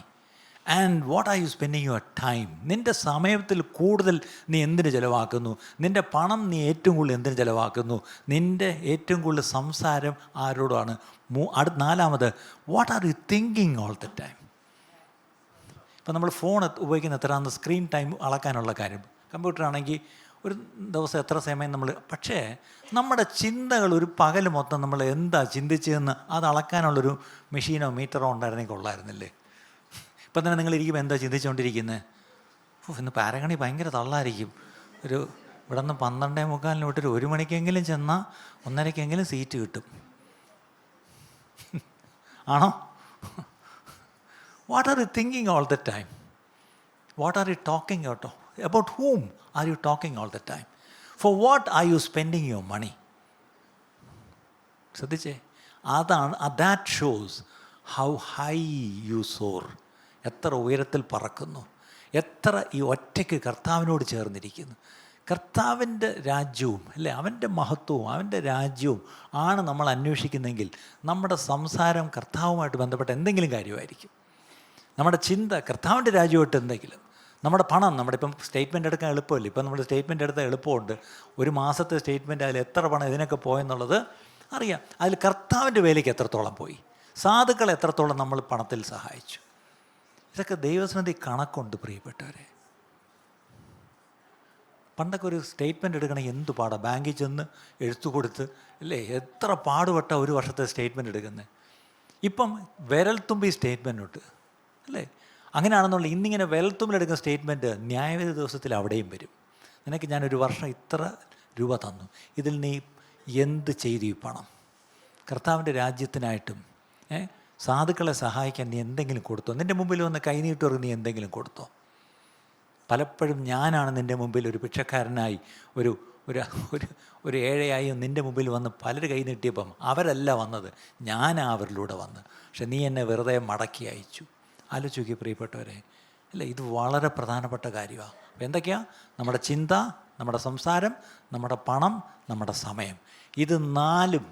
and what are you spending your time. നിൻ്റെ സമയത്തിൽ കൂടുതൽ നീ എന്തിന് ചിലവാക്കുന്നു, നിൻ്റെ പണം നീ ഏറ്റവും കൂടുതൽ എന്തിന് ചിലവാക്കുന്നു, നിൻ്റെ ഏറ്റവും കൂടുതൽ സംസാരം ആരോടാണ്. നാലാമത്, what are you thinking all the time. ഇപ്പം നമ്മൾ ഫോൺ ഉപയോഗിക്കുന്ന എത്രയാണെന്ന് സ്ക്രീൻ ടൈം അളക്കാനുള്ള കാര്യം, കമ്പ്യൂട്ടറാണെങ്കിൽ ഒരു ദിവസം എത്ര സമയം നമ്മൾ, പക്ഷേ നമ്മുടെ ചിന്തകൾ ഒരു പകൽ മൊത്തം നമ്മൾ എന്താ ചിന്തിച്ചതെന്ന് അത് അളക്കാനുള്ളൊരു മെഷീനോ മീറ്ററോ ഉണ്ടായിരുന്നെങ്കിൽ കൊള്ളായിരുന്നില്ലേ. ഇപ്പം തന്നെ നിങ്ങളിരിക്കുമ്പോൾ എന്താ ചിന്തിച്ചുകൊണ്ടിരിക്കുന്നത്? ഇന്ന് പാരഗണി ഭയങ്കര തള്ളായിരിക്കും, ഒരു ഇവിടെ നിന്ന് 12:45 വിട്ടൊരു 1 മണിക്കെങ്കിലും ചെന്നാൽ 1:30 സീറ്റ് കിട്ടും. ആണോ? What are you thinking all the time? What are you talking out? About whom are you talking all the time? For what are you spending your money? ശ്രദ്ധിച്ചേ, അതാണ് that shows how high you soar. എത്ര ഉയരത്തിൽ പറക്കുന്നു, എത്ര ഈ ഒറ്റയ്ക്ക് കർത്താവിനോട് ചേർന്നിരിക്കുന്നു. കർത്താവിൻ്റെ രാജ്യവും അല്ലേ, അവൻ്റെ മഹത്വവും അവൻ്റെ രാജ്യവും ആണ് നമ്മൾ അന്വേഷിക്കുന്നതെങ്കിൽ നമ്മുടെ സംസാരം കർത്താവുമായിട്ട് ബന്ധപ്പെട്ട എന്തെങ്കിലും കാര്യമായിരിക്കും. നമ്മുടെ ചിന്ത കർത്താവിൻ്റെ രാജ്യമായിട്ട് എന്തെങ്കിലും. നമ്മുടെ പണം, നമ്മുടെ ഇപ്പം സ്റ്റേറ്റ്മെൻറ്റ് എടുക്കാൻ എളുപ്പമല്ല. ഇപ്പം നമ്മൾ സ്റ്റേറ്റ്മെൻറ്റ് എടുത്താൽ എളുപ്പമുണ്ട്. ഒരു മാസത്തെ സ്റ്റേറ്റ്മെൻറ്റ് അതിൽ എത്ര പണം ഇതിനൊക്കെ പോയെന്നുള്ളത് അറിയാം. അതിൽ കർത്താവിൻ്റെ വേലയ്ക്ക് എത്രത്തോളം പോയി, സാധുക്കൾ എത്രത്തോളം നമ്മൾ പണത്തിൽ സഹായിച്ചു, ഇതൊക്കെ ദൈവസന്നിധി കണക്കുണ്ട് പ്രിയപ്പെട്ടവരെ. പണ്ടൊക്കെ ഒരു സ്റ്റേറ്റ്മെൻറ്റ് എടുക്കണമെങ്കിൽ എന്ത് പാടാണ്, ബാങ്കിൽ ചെന്ന് എഴുത്തു കൊടുത്ത് അല്ലേ, എത്ര പാടുപെട്ട ഒരു വർഷത്തെ സ്റ്റേറ്റ്മെൻറ്റ് എടുക്കുന്നത്. ഇപ്പം വിരൽത്തുമ്പി സ്റ്റേറ്റ്മെൻറ്റ് ഉണ്ട് അല്ലേ. അങ്ങനെയാണെന്നുള്ള ഇന്നിങ്ങനെ വിരൽത്തുമ്പിലെടുക്കുന്ന സ്റ്റേറ്റ്മെൻറ്റ് ന്യായവിധി ദിവസത്തിൽ അവിടെയും വരും. നിനക്ക് ഞാനൊരു വർഷം ഇത്ര രൂപ തന്നു, ഇതിൽ നീ എന്ത് ചെയ്തു ഈ പണം? കർത്താവിൻ്റെ രാജ്യത്തിനായിട്ടും സാധുക്കളെ സഹായിക്കാൻ നീ എന്തെങ്കിലും കൊടുത്തോ? നിൻ്റെ മുമ്പിൽ വന്ന് കൈനീട്ടവർക്ക് നീ എന്തെങ്കിലും കൊടുത്തോ? പലപ്പോഴും ഞാനാണ് നിൻ്റെ മുമ്പിൽ ഒരു ഭിക്ഷക്കാരനായി ഒരു ഒരു ഒരു ഏഴയായി നിൻ്റെ മുമ്പിൽ വന്ന് പലർ കൈ നീട്ടിയപ്പം അവരല്ല വന്നത്, ഞാനാ അവരിലൂടെ വന്ന്. പക്ഷെ നീ എന്നെ വെറുതെ മടക്കി അയച്ചു. ആലോചിച്ച് നോക്കി പ്രിയപ്പെട്ടവരെ, അല്ലേ, ഇത് വളരെ പ്രധാനപ്പെട്ട കാര്യമാണ്. അപ്പോൾ എന്തൊക്കെയാണ്? നമ്മുടെ ചിന്ത, നമ്മുടെ സംസാരം, നമ്മുടെ പണം, നമ്മുടെ സമയം. ഇത് നാലും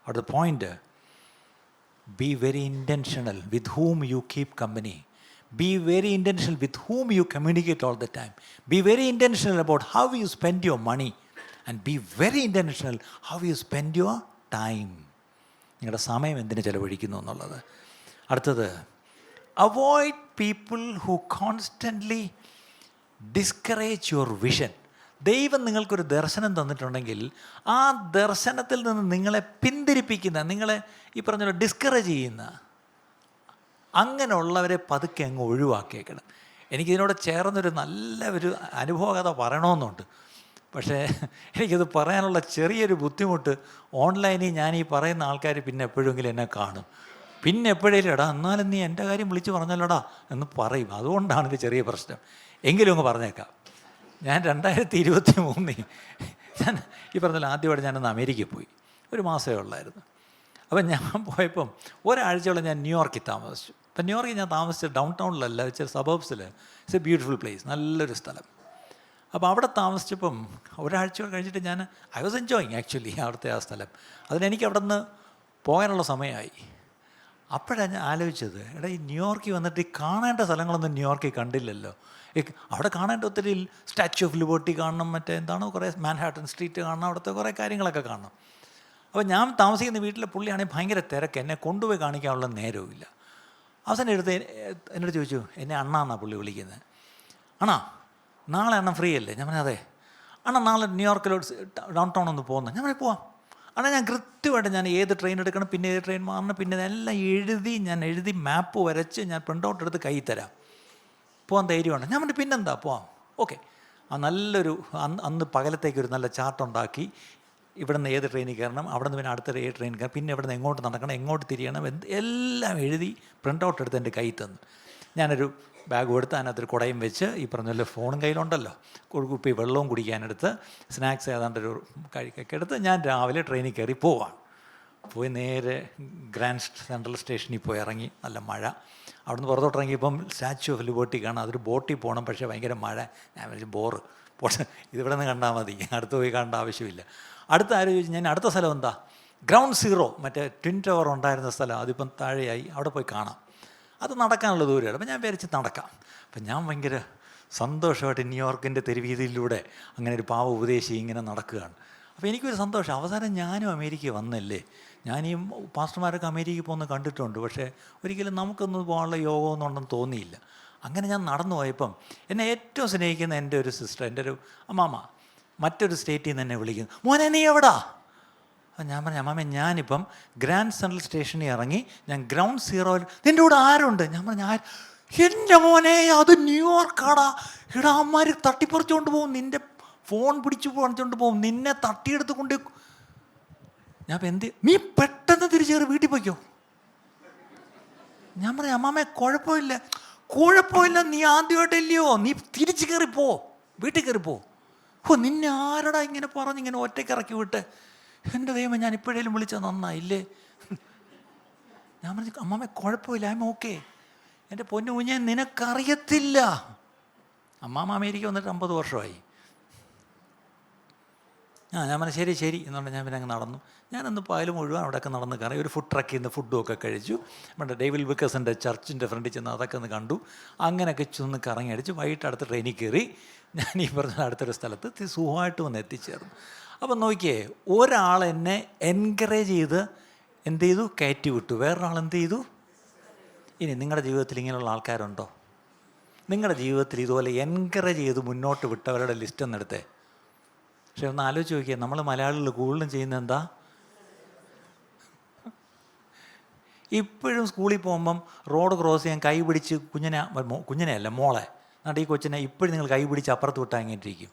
are the point. Be very intentional with whom you keep company. Be very intentional with whom you communicate all the time. Be very intentional about how you spend your money. And be very intentional how you spend your time. നിങ്ങളുടെ സമയം എന്തിനു ചെലവഴിക്കുന്നു എന്നുള്ളത്. അടുത്തത്, avoid people who constantly discourage your vision. ദൈവം നിങ്ങൾക്കൊരു ദർശനം തന്നിട്ടുണ്ടെങ്കിൽ ആ ദർശനത്തിൽ നിന്ന് നിങ്ങളെ പിന്തിരിപ്പിക്കുന്ന, നിങ്ങളെ ഈ പറഞ്ഞ ഡിസ്കറേജ് ചെയ്യുന്ന അങ്ങനെയുള്ളവരെ പതുക്കെ അങ്ങ് ഒഴിവാക്കിയേക്കണം. എനിക്കിതിനോട് ചേർന്നൊരു നല്ല ഒരു അനുഭവകഥ പറയണമെന്നുണ്ട്. പക്ഷേ എനിക്കത് പറയാനുള്ള ചെറിയൊരു ബുദ്ധിമുട്ട്. ഓൺലൈനിൽ ഞാൻ ഈ പറയുന്ന ആൾക്കാർ പിന്നെ എപ്പോഴെങ്കിലും എന്നെ കാണും. പിന്നെ എപ്പോഴേലും എടാ എന്നാലും നീ എൻ്റെ കാര്യം വിളിച്ച് പറഞ്ഞല്ലോടാ എന്ന് പറയും. അതുകൊണ്ടാണ് ഇത് ചെറിയ പ്രശ്നം. എങ്കിലും അങ്ങ് പറഞ്ഞേക്കാം. ഞാൻ 2023 ഞാൻ ഈ പറഞ്ഞല്ലോ ആദ്യമായിട്ട് ഞാനൊന്ന് അമേരിക്കയിൽ പോയി. ഒരു മാസമേ ഉള്ളായിരുന്നു. അപ്പം ഞാൻ പോയപ്പം ഒരാഴ്ചയോളം ഞാൻ ന്യൂയോർക്കിൽ താമസിച്ചു. അപ്പം ന്യൂയോർക്കിൽ ഞാൻ താമസിച്ചത് ഡൗൺ ടൗണിലല്ല, വെച്ചാൽ സബർബ്സിൽ. ഇറ്റ്സ് എ ബ്യൂട്ടിഫുൾ പ്ലേസ്, നല്ലൊരു സ്ഥലം. അപ്പോൾ അവിടെ താമസിച്ചപ്പം ഒരാഴ്ച കഴിഞ്ഞിട്ട് ഞാൻ ഐ വാസ് എൻജോയിങ് ആക്ച്വലി അവിടുത്തെ ആ സ്ഥലം. അതിനെനിക്ക് അവിടെ നിന്ന് പോകാനുള്ള സമയമായി. അപ്പോഴാണ് ഞാൻ ആലോചിച്ചത്, എടാ ഈ ന്യൂയോർക്കിൽ വന്നിട്ട് ഈ കാണേണ്ട സ്ഥലങ്ങളൊന്നും ന്യൂയോർക്കിൽ കണ്ടില്ലല്ലോ. അവിടെ കാണേണ്ട ഒത്തിരി സ്റ്റാച്യു ഓഫ് ലിബർട്ടി കാണണം, മറ്റേ എന്താണ് കുറേ മാൻഹാട്ടൻ സ്ട്രീറ്റ് കാണണം, അവിടുത്തെ കുറേ കാര്യങ്ങളൊക്കെ കാണണം. അപ്പോൾ ഞാൻ താമസിക്കുന്ന വീട്ടിലെ പുള്ളിയാണെങ്കിൽ ഭയങ്കര തിരക്ക്, എന്നെ കൊണ്ടുപോയി കാണിക്കാനുള്ള നേരവും ഇല്ല. അവസാനം എന്നോട് ചോദിച്ചു, എന്നെ അണ്ണാന്നാണ് പുള്ളി വിളിക്കുന്നത്. അണ്ണാ നാളെ അണ്ണൻ ഫ്രീ അല്ലേ? ഞാൻ പറഞ്ഞു അതെ. അണ്ണാ നാളെ ന്യൂയോർക്കിലോട്ട് ഡൗൺ ടൗൺ ഒന്ന് പോകുന്നത്. ഞാൻ പറഞ്ഞു പോവാം. അണ്ണാ ഞാൻ കൃത്യമായിട്ട് ഞാൻ ഏത് ട്രെയിൻ എടുക്കണം, പിന്നെ ഏത് ട്രെയിൻ മാറണം, പിന്നെ ഇതെല്ലാം എഴുതി മാപ്പ് വരച്ച് ഞാൻ പ്രിൻ്റ് ഔട്ട് എടുത്ത് കൈ തരാം. പോകാൻ ധൈര്യമാണ്. ഞാൻ പറഞ്ഞു പിന്നെന്താ പോവാം. ഓക്കെ. ആ നല്ലൊരു അന്ന് പകലത്തേക്കൊരു നല്ല ചാർട്ടുണ്ടാക്കി ഇവിടെ നിന്ന് ഏത് ട്രെയിനിൽ കയറണം, അവിടെ നിന്ന് പിന്നെ അടുത്ത ഏത് ട്രെയിൻ കയറണം, പിന്നെ ഇവിടെ നിന്ന് എങ്ങോട്ട് നടക്കണം, എങ്ങോട്ട് തിരിയണം, എല്ലാം എഴുതി പ്രിൻ്റ് ഔട്ട് എടുത്ത് എൻ്റെ കൈ തന്നു. ഞാനൊരു ബാഗ് എടുത്ത് അതിനകത്തൊരു കുടയും വെച്ച് ഈ പറഞ്ഞ ഫോണും കയ്യിലുണ്ടല്ലോ, കുപ്പി വെള്ളവും കുടിക്കാനെടുത്ത് സ്നാക്സ് ഏതാണ്ടൊരു കഴിക്കൊക്കെ എടുത്ത് ഞാൻ രാവിലെ ട്രെയിനിൽ കയറി പോവാണ്. പോയി നേരെ ഗ്രാൻഡ് സെൻട്രൽ സ്റ്റേഷനിൽ പോയി ഇറങ്ങി. നല്ല മഴ. അവിടുന്ന് പുറത്തോട്ട് ഇറങ്ങിയപ്പം സ്റ്റാച്യു ഓഫ് ലിബർട്ടി കാണാം. അതൊരു ബോട്ടിൽ പോകണം, പക്ഷേ ഭയങ്കര മഴ. ഞാൻ വിളിച്ച് ബോറ് പോട്ടെ, ഇതിവിടെ നിന്ന് കണ്ടാൽ മതി, അടുത്ത് പോയി കാണേണ്ട ആവശ്യമില്ല. അടുത്ത ആരും ചോദിച്ചു, ഞാൻ അടുത്ത സ്ഥലം എന്താ? ഗ്രൗണ്ട് സീറോ, മറ്റേ ട്വിൻ ടവർ ഉണ്ടായിരുന്ന സ്ഥലം, അതിപ്പം താഴെയായി, അവിടെ പോയി കാണാം. അത് നടക്കാനുള്ള ദൂരമാണ്. അപ്പം ഞാൻ വിചാരിച്ച് നടക്കാം. അപ്പം ഞാൻ ഭയങ്കര സന്തോഷമായിട്ട് ന്യൂയോർക്കിൻ്റെ തെരുവീതിയിലൂടെ അങ്ങനെ ഒരു പാവ ഉപദേശി ഇങ്ങനെ നടക്കുകയാണ്. അപ്പോൾ എനിക്കൊരു സന്തോഷം. അവസാനം ഞാനും അമേരിക്ക വന്നല്ലേ. ഞാനീ പാസ്റ്റർമാരൊക്കെ അമേരിക്കയിൽ പോകുന്നത് കണ്ടിട്ടുണ്ട്, പക്ഷേ ഒരിക്കലും നമുക്കൊന്നും പോകാനുള്ള യോഗമൊന്നും ഉണ്ടെന്ന് തോന്നിയില്ല. അങ്ങനെ ഞാൻ നടന്നു പോയപ്പം എന്നെ ഏറ്റവും സ്നേഹിക്കുന്ന എൻ്റെ ഒരു സിസ്റ്റർ, എൻ്റെ ഒരു അമ്മാമ്മ, മറ്റൊരു സ്റ്റേറ്റിൽ നിന്ന് എന്നെ വിളിക്കുന്നു, മോനെ നീ എവിടാ? അപ്പം ഞാൻ പറഞ്ഞു, അമ്മാമ്മ ഞാനിപ്പം ഗ്രാൻഡ് സെൻട്രൽ സ്റ്റേഷനിൽ ഇറങ്ങി, ഞാൻ ഗ്രൗണ്ട് സീറോയിൽ. നിൻ്റെ കൂടെ ആരുണ്ട്? ഞാൻ പറഞ്ഞു എൻ്റെ മോനെ അത് ന്യൂയോർക്കാടാ. ഇവിടെ അമ്മമാർ തട്ടിപ്പറിച്ചുകൊണ്ട് പോകും, നിൻ്റെ ഫോൺ പിടിച്ചു പറിച്ചുകൊണ്ട് പോകും, നിന്നെ തട്ടിയെടുത്ത് കൊണ്ട്. ഞാൻ അപ്പം നീ പെട്ടെന്ന് തിരിച്ചേറി വീട്ടിൽ പോയിക്കോ. ഞാൻ പറഞ്ഞു അമ്മാമ്മേ കുഴപ്പമില്ല, നീ ആദ്യമായിട്ടല്ലയോ, നീ തിരിച്ച് കയറിപ്പോ, വീട്ടിൽ കയറിപ്പോ. നിന്നെ ആരടാ ഇങ്ങനെ പറഞ്ഞിങ്ങനെ ഒറ്റയ്ക്ക് ഇറക്കി വിട്ട്? എൻ്റെ ദൈവം, ഞാൻ ഇപ്പോഴേലും വിളിച്ചാൽ നന്നായില്ലേ? ഞാൻ പറഞ്ഞു, അമ്മാമ്മ കുഴപ്പമില്ല, ഐ എം ഓക്കെ. എൻ്റെ പൊന്നു കുഞ്ഞെ, നിനക്കറിയത്തില്ല. അമ്മാമ്മ അമേരിക്ക വന്നിട്ട് 50 വർഷമായി. ഞാൻ പറഞ്ഞു ശരി ശരി എന്നുകൊണ്ട് ഞാൻ പിന്നെ അങ്ങ് നടന്നു. ഞാനന്ന് പകൽ മുഴുവൻ അവിടെയൊക്കെ നടന്ന് കയറി. ഒരു ഫുഡ് ട്രക്കിൽ നിന്ന് ഫുഡും ഒക്കെ കഴിച്ചു. നമ്മുടെ ഡേവിഡ് വിക്കസിൻ്റെ ചർച്ചിൻ്റെ ഫ്രണ്ടിൽ ചെന്ന് അതൊക്കെ ഒന്ന് കണ്ടു. അങ്ങനെയൊക്കെ ചെന്ന് കറങ്ങി അടിച്ച് വൈകിട്ട് അടുത്ത ട്രെയിനിൽ കയറി ഞാൻ ഈ പറഞ്ഞ അടുത്തൊരു സ്ഥലത്ത് സുഖമായിട്ട് വന്ന് എത്തിച്ചേർന്നു. അപ്പം നോക്കിയേ, ഒരാൾ എന്നെ എൻകറേജ് ചെയ്ത് എന്ത് ചെയ്തു? കയറ്റി വിട്ടു. വേറൊരാൾ എന്ത് ചെയ്തു? ഇനി നിങ്ങളുടെ ജീവിതത്തിൽ ഇങ്ങനെയുള്ള ആൾക്കാരുണ്ടോ? നിങ്ങളുടെ ജീവിതത്തിൽ ഇതുപോലെ എൻകറേജ് ചെയ്ത് മുന്നോട്ട് വിട്ടവരുടെ ലിസ്റ്റ് ഒന്ന് എടുത്തേ. പക്ഷെ ഒന്ന് ആലോചിച്ച് നോക്കിയേ, നമ്മൾ മലയാളികൾ കൂടുതലും ചെയ്യുന്നത് എന്താ? ഇപ്പോഴും സ്കൂളിൽ പോകുമ്പം റോഡ് ക്രോസ് ചെയ്യാൻ കൈ പിടിച്ച് കുഞ്ഞിനെയല്ല മോളെ, എന്നിട്ട് ഈ കൊച്ചിനെ ഇപ്പോഴും നിങ്ങൾ കൈ പിടിച്ച് അപ്പുറത്ത് വിട്ടാൽ അങ്ങേറ്റിരിക്കും.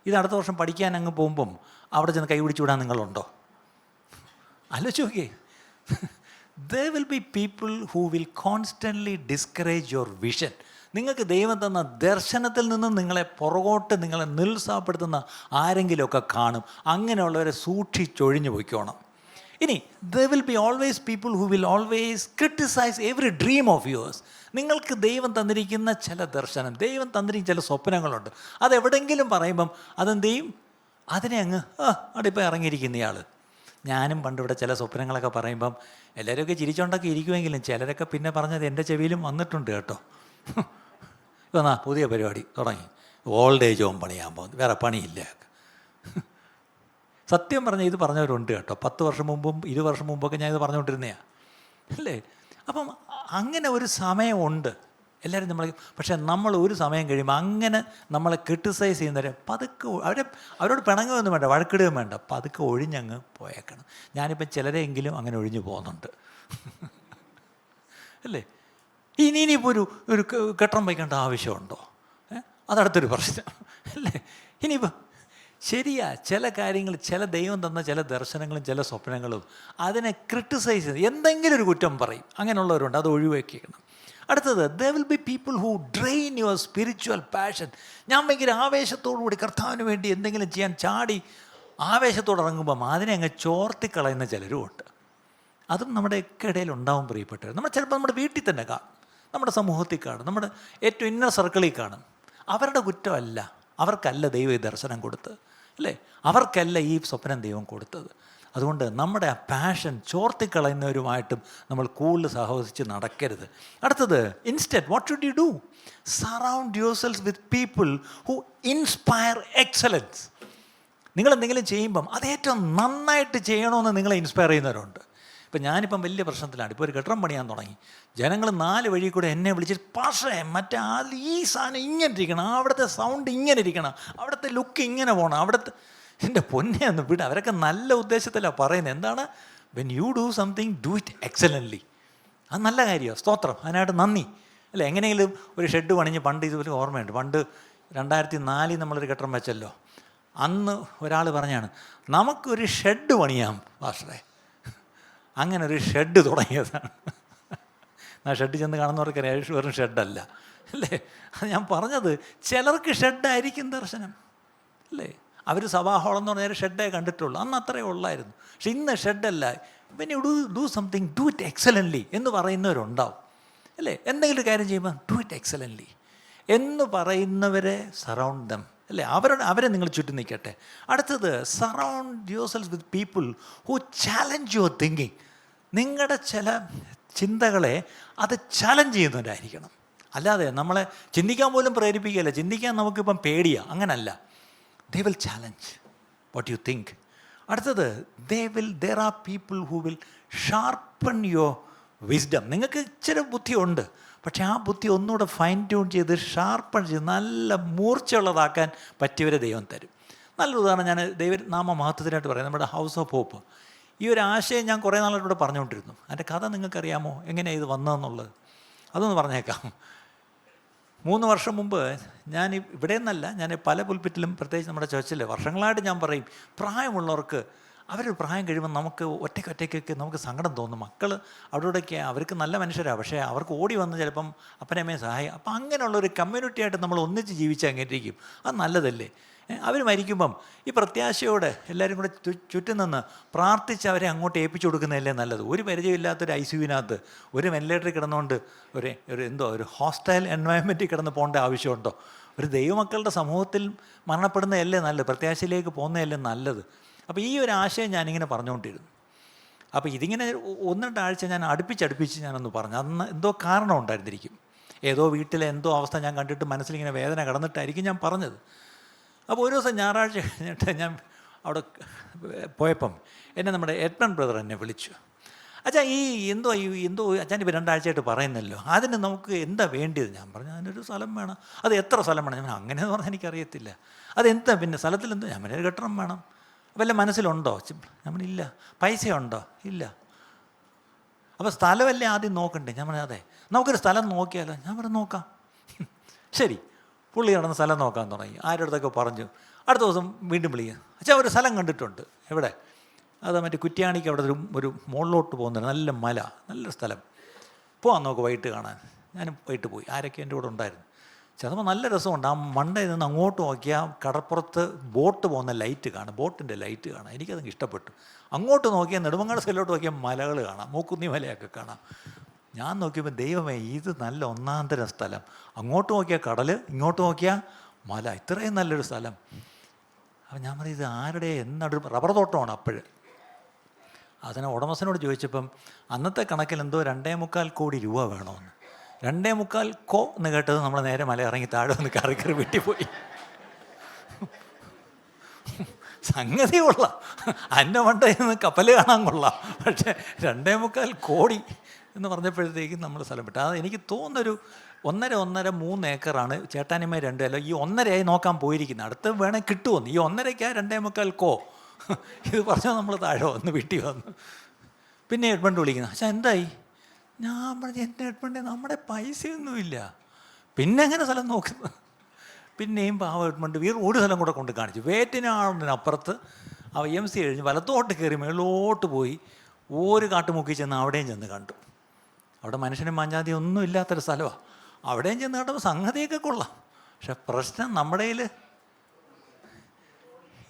ഇത് അടുത്ത വർഷം പഠിക്കാൻ അങ്ങ് പോകുമ്പം അവിടെ ചെന്ന് കൈ പിടിച്ച് വിടാൻ നിങ്ങളുണ്ടോ? ആലോചിച്ച് നോക്കിയേ. There will be people who will constantly discourage your vision. നിങ്ങൾക്ക് ദൈവം തന്ന ദർശനത്തിൽ നിന്നും നിങ്ങളെ പുറകോട്ട് നിങ്ങളെ നിരുത്സാഹപ്പെടുത്തുന്ന ആരെങ്കിലുമൊക്കെ കാണും. അങ്ങനെയുള്ളവരെ സൂക്ഷിച്ചൊഴിഞ്ഞു പോയിക്കോണം. ഇനി there will be always people who will always criticize every dream of yours. നിങ്ങൾക്ക് ദൈവം തന്നിരിക്കുന്ന ചില ദർശനം, ദൈവം തന്നിരിക്കുന്ന ചില സ്വപ്നങ്ങളുണ്ട്. അതെവിടെയെങ്കിലും പറയുമ്പം അതെന്ത് ചെയ്യും? അതിനെ അങ്ങ് അവിടെ ഇപ്പോൾ ഇറങ്ങിയിരിക്കുന്നയാൾ. ഞാനും പണ്ട് ഇവിടെ ചില സ്വപ്നങ്ങളൊക്കെ പറയുമ്പം എല്ലാവരുമൊക്കെ ചിരിച്ചോണ്ടൊക്കെ ഇരിക്കുമെങ്കിലും ചിലരൊക്കെ പിന്നെ പറഞ്ഞത് എൻ്റെ ചെവിയിലും വന്നിട്ടുണ്ട് കേട്ടോ. ഇപ്പം പുതിയ പരിപാടി തുടങ്ങി, ഓൾഡ് ഏജ് ഹോം പണിയാൻ പോകുന്നു, വേറെ പണിയില്ല. സത്യം പറഞ്ഞാൽ ഇത് പറഞ്ഞവരുണ്ട് കേട്ടോ. 10 വർഷം മുമ്പും 20 വർഷം മുമ്പൊക്കെ ഞാൻ ഇത് പറഞ്ഞുകൊണ്ടിരുന്നതാണ് അല്ലേ. അപ്പം അങ്ങനെ ഒരു സമയമുണ്ട് എല്ലാവരും നമ്മൾ. പക്ഷേ നമ്മൾ ഒരു സമയം കഴിയുമ്പോൾ അങ്ങനെ നമ്മളെ ക്രിട്ടിസൈസ് ചെയ്യുന്നവരെ പതുക്കെ അവരോട് പിണങ്ങുകയൊന്നും വേണ്ട, വഴക്കിടുകയും വേണ്ട, പതുക്കെ ഒഴിഞ്ഞങ്ങ് പോയേക്കണം. ഞാനിപ്പം ചിലരെങ്കിലും അങ്ങനെ ഒഴിഞ്ഞു പോകുന്നുണ്ട് അല്ലേ. ഇനിയിപ്പോൾ ഒരു കെട്ടം വയ്ക്കേണ്ട ആവശ്യമുണ്ടോ? അതടുത്തൊരു പ്രശ്നം അല്ലേ. ഇനിയിപ്പോൾ ശരിയാ, ചില കാര്യങ്ങൾ, ചില ദൈവം തന്ന ചില ദർശനങ്ങളും ചില സ്വപ്നങ്ങളും അതിനെ ക്രിട്ടിസൈസ് ചെയ്ത് എന്തെങ്കിലും ഒരു കുറ്റം പറയും. അങ്ങനെയുള്ളവരുണ്ട്, അത് ഒഴിവാക്കിക്കണം. അടുത്തത്, there will be people who drain your spiritual passion. ഞാൻ ഭയങ്കര ആവേശത്തോടുകൂടി കർത്താവിന് വേണ്ടി എന്തെങ്കിലും ചെയ്യാൻ ചാടി ആവേശത്തോടെ ഇറങ്ങുമ്പം അതിനെ അങ്ങ് ചോർത്തിക്കളയുന്ന ചിലരും ഉണ്ട്. അതും നമ്മുടെയൊക്കെ ഇടയിൽ ഉണ്ടാവും പ്രിയപ്പെട്ടവർ. നമ്മൾ ചിലപ്പോൾ നമ്മുടെ വീട്ടിൽ തന്നെ കാണും, നമ്മുടെ സമൂഹത്തിൽ കാണും, നമ്മുടെ ഏറ്റവും ഇന്നർ സർക്കിളിൽ കാണും. അവരുടെ കുറ്റമല്ല, അവർക്കല്ല ദൈവം ഈ ദർശനം കൊടുത്തത് അല്ലേ, അവർക്കല്ല ഈ സ്വപ്നം ദൈവം കൊടുത്തത്. അതുകൊണ്ട് നമ്മുടെ ആ പാഷൻ ചോർത്തിക്കളയുന്നവരുമായിട്ടും നമ്മൾ കൂടുതൽ സഹവസിച്ച് നടക്കരുത്. അടുത്തത്, instead what should you do? Surround your self with people who inspire excellence. നിങ്ങളെന്തെങ്കിലും ചെയ്യുമ്പം അത് ഏറ്റവും നന്നായിട്ട് ചെയ്യണമെന്ന് നിങ്ങളെ ഇൻസ്പയർ ചെയ്യുന്നവരുണ്ട്. ഇപ്പം ഞാനിപ്പം വലിയ പ്രശ്നത്തിലാണ്. ഇപ്പോൾ ഒരു കെട്ടിടം പണിയാൻ തുടങ്ങി. ജനങ്ങൾ 4 വഴി കൂടെ എന്നെ വിളിച്ചിട്ട്, പക്ഷേ മറ്റേ ഈ സാധനം ഇങ്ങനെ ഇരിക്കണം, അവിടുത്തെ സൗണ്ട് ഇങ്ങനെ ഇരിക്കണം, അവിടുത്തെ ലുക്ക് ഇങ്ങനെ പോകണം, അവിടുത്തെ. എൻ്റെ പൊന്നെ ഒന്ന് വിട്. അവരൊക്കെ നല്ല ഉദ്ദേശത്തിലാണ് പറയുന്നത്. എന്താണ്? When you do something do it excellently. അത് നല്ല കാര്യമാണ്, സ്തോത്രം, അതിനായിട്ട് നന്ദി അല്ലേ. എങ്ങനെയെങ്കിലും ഒരു ഷെഡ് പണിഞ്ഞ്, പണ്ട് ഇതുപോലെ ഓർമ്മയുണ്ട്, പണ്ട് 2004 നമ്മളൊരു കെട്ടിടം വെച്ചല്ലോ. അന്ന് ഒരാൾ പറഞ്ഞാണ്, നമുക്കൊരു ഷെഡ് പണിയാം പാസ്റ്ററെ. അങ്ങനെ ഒരു ഷെഡ് തുടങ്ങിയതാണ്. ആ ഷെഡ് ചെന്ന് കാണുന്നവർക്കറിയാം വെറും ഷെഡല്ല അല്ലേ. അത് ഞാൻ പറഞ്ഞത്, ചിലർക്ക് ഷെഡായിരിക്കും ദർശനം അല്ലേ. അവർ സഭാഹോളം എന്ന് പറഞ്ഞാൽ ഷെഡേ കണ്ടിട്ടുള്ളൂ, അന്ന് അത്രയേ ഉള്ളായിരുന്നു. പക്ഷെ ഇന്ന് ഷെഡല്ല. When you do something do it excellently എന്ന് പറയുന്നവരുണ്ടാവും അല്ലേ. എന്തെങ്കിലും ഒരു കാര്യം ചെയ്യുമ്പോൾ ഡു ഇറ്റ് എക്സലൻ്റ്ലി എന്ന് പറയുന്നവരെ സറൗണ്ട് ദം അല്ലേ. അവരെ നിങ്ങൾ ചുറ്റും നിൽക്കട്ടെ. അടുത്തത്, surround your self with people who challenge your thinking. നിങ്ങളുടെ ചില ചിന്തകളെ അത് ചാലഞ്ച് ചെയ്യുന്നവരായിരിക്കണം. അല്ലാതെ നമ്മളെ ചിന്തിക്കാൻ പോലും പ്രേരിപ്പിക്കുകയല്ല. ചിന്തിക്കാൻ നമുക്കിപ്പം പേടിയാണ്, അങ്ങനല്ല. They will challenge what you think. അടുത്തത്, there are people who will sharpen your wisdom. നിങ്ങൾക്ക് ഇച്ചിരി ബുദ്ധിയുണ്ട്, പക്ഷേ ആ ബുദ്ധി ഒന്നുകൂടെ ഫൈൻ ട്യൂൺ ചെയ്ത് ഷാർപ്പൺ ചെയ്ത് നല്ല മൂർച്ചയുള്ളതാക്കാൻ പറ്റിയവരെ ദൈവം തരും. നല്ലൊരു ഉദാഹരണം ഞാൻ ദൈവനാമ മഹത്വത്തിനായിട്ട് പറയാം. നമ്മുടെ ഹൗസ് ഓഫ് ഹോപ്പ്, ഈ ഒരു ആശയം ഞാൻ കുറേ നാളിലൂടെ പറഞ്ഞുകൊണ്ടിരുന്നു. അതിൻ്റെ കഥ നിങ്ങൾക്കറിയാമോ, എങ്ങനെയാണ് ഇത് വന്നതെന്നുള്ളത്? അതൊന്ന് പറഞ്ഞേക്കാം. 3 വർഷം മുമ്പ് ഞാൻ ഇവിടെ നിന്നല്ല, ഞാൻ പല പുൽപ്പിറ്റിലും, പ്രത്യേകിച്ച് നമ്മുടെ ചർച്ചിൽ വർഷങ്ങളായിട്ട് ഞാൻ പറയും, പ്രായമുള്ളവർക്ക് അവരൊരു പ്രായം കഴിയുമ്പോൾ നമുക്ക് ഒറ്റയ്ക്കൊക്കെ നമുക്ക് സങ്കടം തോന്നും. മക്കൾ അവിടെയൊക്കെ അവർക്ക് നല്ല മനുഷ്യരാണ്, പക്ഷേ അവർക്ക് ഓടി വന്ന് ചിലപ്പം അപ്പനമ്മയെ സഹായം. അപ്പം അങ്ങനെയുള്ളൊരു കമ്മ്യൂണിറ്റിയായിട്ട് നമ്മൾ ഒന്നിച്ച് ജീവിച്ച് അങ്ങേറ്റിരിക്കും. അത് നല്ലതല്ലേ. അവർ മരിക്കുമ്പം ഈ പ്രത്യാശയോടെ എല്ലാവരും കൂടെ ചുറ്റും നിന്ന് പ്രാർത്ഥിച്ച് അവരെ അങ്ങോട്ട് ഏൽപ്പിച്ചു കൊടുക്കുന്നതല്ലേ നല്ലത്. ഒരു പരിചയമില്ലാത്തൊരു ICUവിനകത്ത് ഒരു വെന്റിലേറ്ററിൽ കിടന്നുകൊണ്ട് ഒരു ഹോസ്റ്റൈൽ എൻവയൺമെൻറ്റിൽ കിടന്ന് പോകേണ്ട ആവശ്യമുണ്ടോ? ഒരു ദൈവമക്കളുടെ സമൂഹത്തിൽ മരണപ്പെടുന്നതല്ലേ നല്ലത്, പ്രത്യാശയിലേക്ക് പോകുന്നതല്ലേ നല്ലത്. അപ്പോൾ ഈ ഒരു ആശയം ഞാനിങ്ങനെ പറഞ്ഞുകൊണ്ടിരുന്നു. അപ്പോൾ ഇതിങ്ങനെ 1-2 ആഴ്ച ഞാൻ അടുപ്പിച്ച് ഞാനൊന്ന് പറഞ്ഞു. അന്ന് എന്തോ കാരണം ഉണ്ടായിരുന്നിരിക്കും, ഏതോ വീട്ടിലെ എന്തോ അവസ്ഥ ഞാൻ കണ്ടിട്ട് മനസ്സിലിങ്ങനെ വേദന കടന്നിട്ടായിരിക്കും ഞാൻ പറഞ്ഞത്. അപ്പോൾ ഒരു ദിവസം ഞായറാഴ്ച കഴിഞ്ഞിട്ട് ഞാൻ അവിടെ പോയപ്പം എന്നെ നമ്മുടെ എഡ്മൺ ബ്രദർ എന്നെ വിളിച്ചു. അച്ഛാ എന്തോ അച്ഛൻ ഇപ്പോൾ 2 ആഴ്ചയായിട്ട് പറയുന്നല്ലോ, അതിന് നമുക്ക് എന്താ വേണ്ടിയത്? ഞാൻ പറഞ്ഞു അതിനൊരു സ്ഥലം വേണം. അത് എത്ര സ്ഥലം വേണം? ഞാൻ അങ്ങനെയെന്ന് പറഞ്ഞാൽ എനിക്കറിയത്തില്ല. അതെന്താ പിന്നെ സ്ഥലത്തിലെന്തോ? ഞാൻ ഒരു കെട്ടിടം വേണം. വല്ല മനസ്സിലുണ്ടോ? ഞാൻ ഇല്ല. പൈസയുണ്ടോ? ഇല്ല. അപ്പോൾ സ്ഥലമല്ലേ ആദ്യം നോക്കണ്ടേ? ഞാൻ പറഞ്ഞു അതെ, നമുക്കൊരു സ്ഥലം നോക്കിയാലോ? ഞാൻ പറഞ്ഞു നോക്കാം. ശരി, പുള്ളി നടന്ന് സ്ഥലം നോക്കാൻ തുടങ്ങി. ആരുടെ അടുത്തൊക്കെ പറഞ്ഞു. അടുത്ത ദിവസം വീണ്ടും വിളിക്കുക, അച്ഛാ ഒരു സ്ഥലം കണ്ടിട്ടുണ്ട്. എവിടെ? അത് മറ്റേ കുറ്റ്യാണിക്ക് അവിടെ ഒരു മുകളിലോട്ട് പോകുന്നുണ്ട്, നല്ല മല, നല്ലൊരു സ്ഥലം. പോകാൻ നോക്ക് വൈകിട്ട് കാണാൻ. ഞാനും വൈകിട്ട് പോയി. ആരൊക്കെ എൻ്റെ കൂടെ ഉണ്ടായിരുന്നു. ചിലപ്പോൾ നല്ല രസമുണ്ട്. ആ മണ്ടയിൽ നിന്ന് അങ്ങോട്ട് നോക്കിയാൽ കടപ്പുറത്ത് ബോട്ട് പോകുന്ന ലൈറ്റ് കാണാം, ബോട്ടിൻ്റെ ലൈറ്റ് കാണാം. എനിക്കത് ഇഷ്ടപ്പെട്ടു. അങ്ങോട്ട് നോക്കിയാൽ നെടുമങ്ങാട് സൈഡിലോട്ട് നോക്കിയാൽ മലകൾ കാണാം, മൂക്കുന്നി മലയൊക്കെ കാണാം. ഞാൻ നോക്കിയപ്പോൾ ദൈവമേ, ഇത് നല്ല ഒന്നാന്തരം സ്ഥലം. അങ്ങോട്ട് നോക്കിയാൽ കടൽ, ഇങ്ങോട്ട് നോക്കിയാൽ മല, ഇത്രയും നല്ലൊരു സ്ഥലം. അപ്പം ഞാൻ പറയും ഇത് ആരുടെ എന്നൊരു റബ്ബർ തോട്ടമാണ്. അപ്പോഴ് അതിനെ ഉടമസ്ഥനോട് ചോദിച്ചപ്പം അന്നത്തെ കണക്കിൽ എന്തോ 2.25 കോടി രൂപ വേണമെന്ന്. 2.25 കോ എന്ന് കേട്ടത് നമ്മൾ നേരെ മല ഇറങ്ങി താഴെ വന്ന് കറി വീട്ടിൽ പോയി. സംഗതി കൊള്ളാം, അന്ന മണ്ടയിൽ നിന്ന് കപ്പൽ കാണാൻ കൊള്ളാം. പക്ഷേ 2.25 കോടി എന്ന് പറഞ്ഞപ്പോഴത്തേക്കും നമ്മൾ സ്ഥലം വിട്ടു. അത് എനിക്ക് തോന്നുന്നൊരു 1.5-3 ഏക്കറാണ് ചേട്ടാനിമ്മ 2 അല്ല ഈ 1.5 നോക്കാൻ പോയിരിക്കുന്നത്. അടുത്ത് വേണേൽ കിട്ടുമെന്ന്. ഈ 1.5 2.25 കോ ഇത് പറഞ്ഞാൽ നമ്മൾ താഴെ വന്ന് വീട്ടിൽ വന്നു. പിന്നെ എഡ്മണ്ട് വിളിക്കുന്നത്, പക്ഷേ എന്തായി? ഞാൻ പറഞ്ഞു എൻ്റെ എഡ്മണ്ട് നമ്മുടെ പൈസയൊന്നുമില്ല, പിന്നെ എങ്ങനെ സ്ഥലം നോക്കുന്നത്? പിന്നെയും പാവ എഡ്മണ്ട് ഒരു സ്ഥലം കൂടെ കൊണ്ട് കാണിച്ചു. വേറ്റിനാടിനപ്പുറത്ത് MC കഴിഞ്ഞ് വലത്തോട്ട് കയറി മേളിലോട്ട് പോയി ഒരു കാട്ടുമുക്കി ചെന്ന് അവിടെയും ചെന്ന് കണ്ടു. അവിടെ മനുഷ്യനും മാഞ്ചാതിയും ഒന്നും ഇല്ലാത്തൊരു സ്ഥലമാണ്. അവിടെയും ചെന്ന് കണ്ടപ്പോൾ സംഗതിയൊക്കെ കൊള്ളാം. പക്ഷെ പ്രശ്നം നമ്മുടെ കയ്യിൽ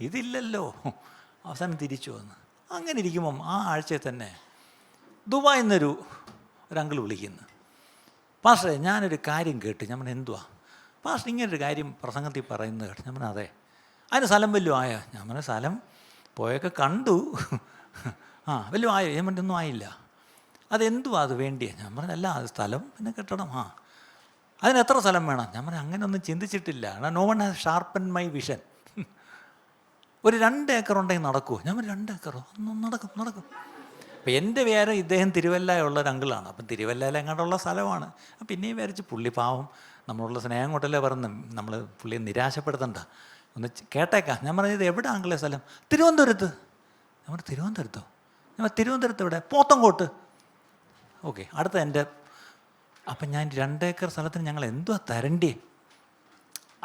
ഇതില്ലല്ലോ. അവസാനം തിരിച്ചു വന്ന്. അങ്ങനെ ഇരിക്കുമ്പം ആ ആഴ്ചയിൽ തന്നെ ദുബായിൽ നിന്നൊരു അങ്കിൾ വിളിക്കുന്നു, പാസ്റ്ററെ ഞാനൊരു കാര്യം കേട്ട്. ഞാൻ പറഞ്ഞു എന്തുവാ? പാസ്റ്റർ ഇങ്ങനൊരു കാര്യം പ്രസംഗത്തിൽ പറയുന്നത് കേട്ട്. ഞാൻ പറഞ്ഞു അതെ, അതിന് സ്ഥലം വല്ലതും ആയോ? ഞാൻ പറഞ്ഞു സ്ഥലം പോയൊക്കെ കണ്ടു, വല്ലതും ആയോ? ഞാൻ പറഞ്ഞൊന്നും ആയില്ല. അതെന്തുവാ അത് വേണ്ടിയേ? ഞാൻ പറഞ്ഞു അല്ല, അത് സ്ഥലം പിന്നെ കെട്ടണം. അതിന് എത്ര സ്ഥലം വേണം? ഞാൻ പറഞ്ഞു അങ്ങനെയൊന്നും ചിന്തിച്ചിട്ടില്ല. No one has sharpen my vision. ഒരു 2 ഏക്കർ ഉണ്ടെങ്കിൽ നടക്കുമോ? ഞാൻ പറഞ്ഞു 2 ഏക്കറോ? നടക്കും. അപ്പം എൻ്റെ പേര് ഇദ്ദേഹം തിരുവല്ലയുള്ള ഒരു അങ്കിളാണ്. അപ്പം തിരുവല്ലയിൽ എങ്ങോട്ടുള്ള സ്ഥലമാണ്. പിന്നെയും വിചാരിച്ച് പുള്ളി പാവം നമ്മളുള്ള സ്നേഹം കൊണ്ടല്ലേ പറഞ്ഞ് നമ്മൾ പുള്ളിയെ നിരാശപ്പെടുത്തണ്ട, ഒന്ന് കേട്ടേക്കാം. ഞാൻ പറഞ്ഞത് എവിടെ അങ്കിളെ സ്ഥലം? തിരുവനന്തപുരത്ത്. ഞാൻ പറഞ്ഞു തിരുവനന്തപുരത്തോ? ഞാൻ തിരുവനന്തപുരത്ത് എവിടെ? പോത്തങ്കോട്ട്. ഓക്കെ, അടുത്ത എൻ്റെ. അപ്പം ഞാൻ 2 ഏക്കർ സ്ഥലത്തിന് ഞങ്ങൾ എന്തുവാ തരണ്ടേ?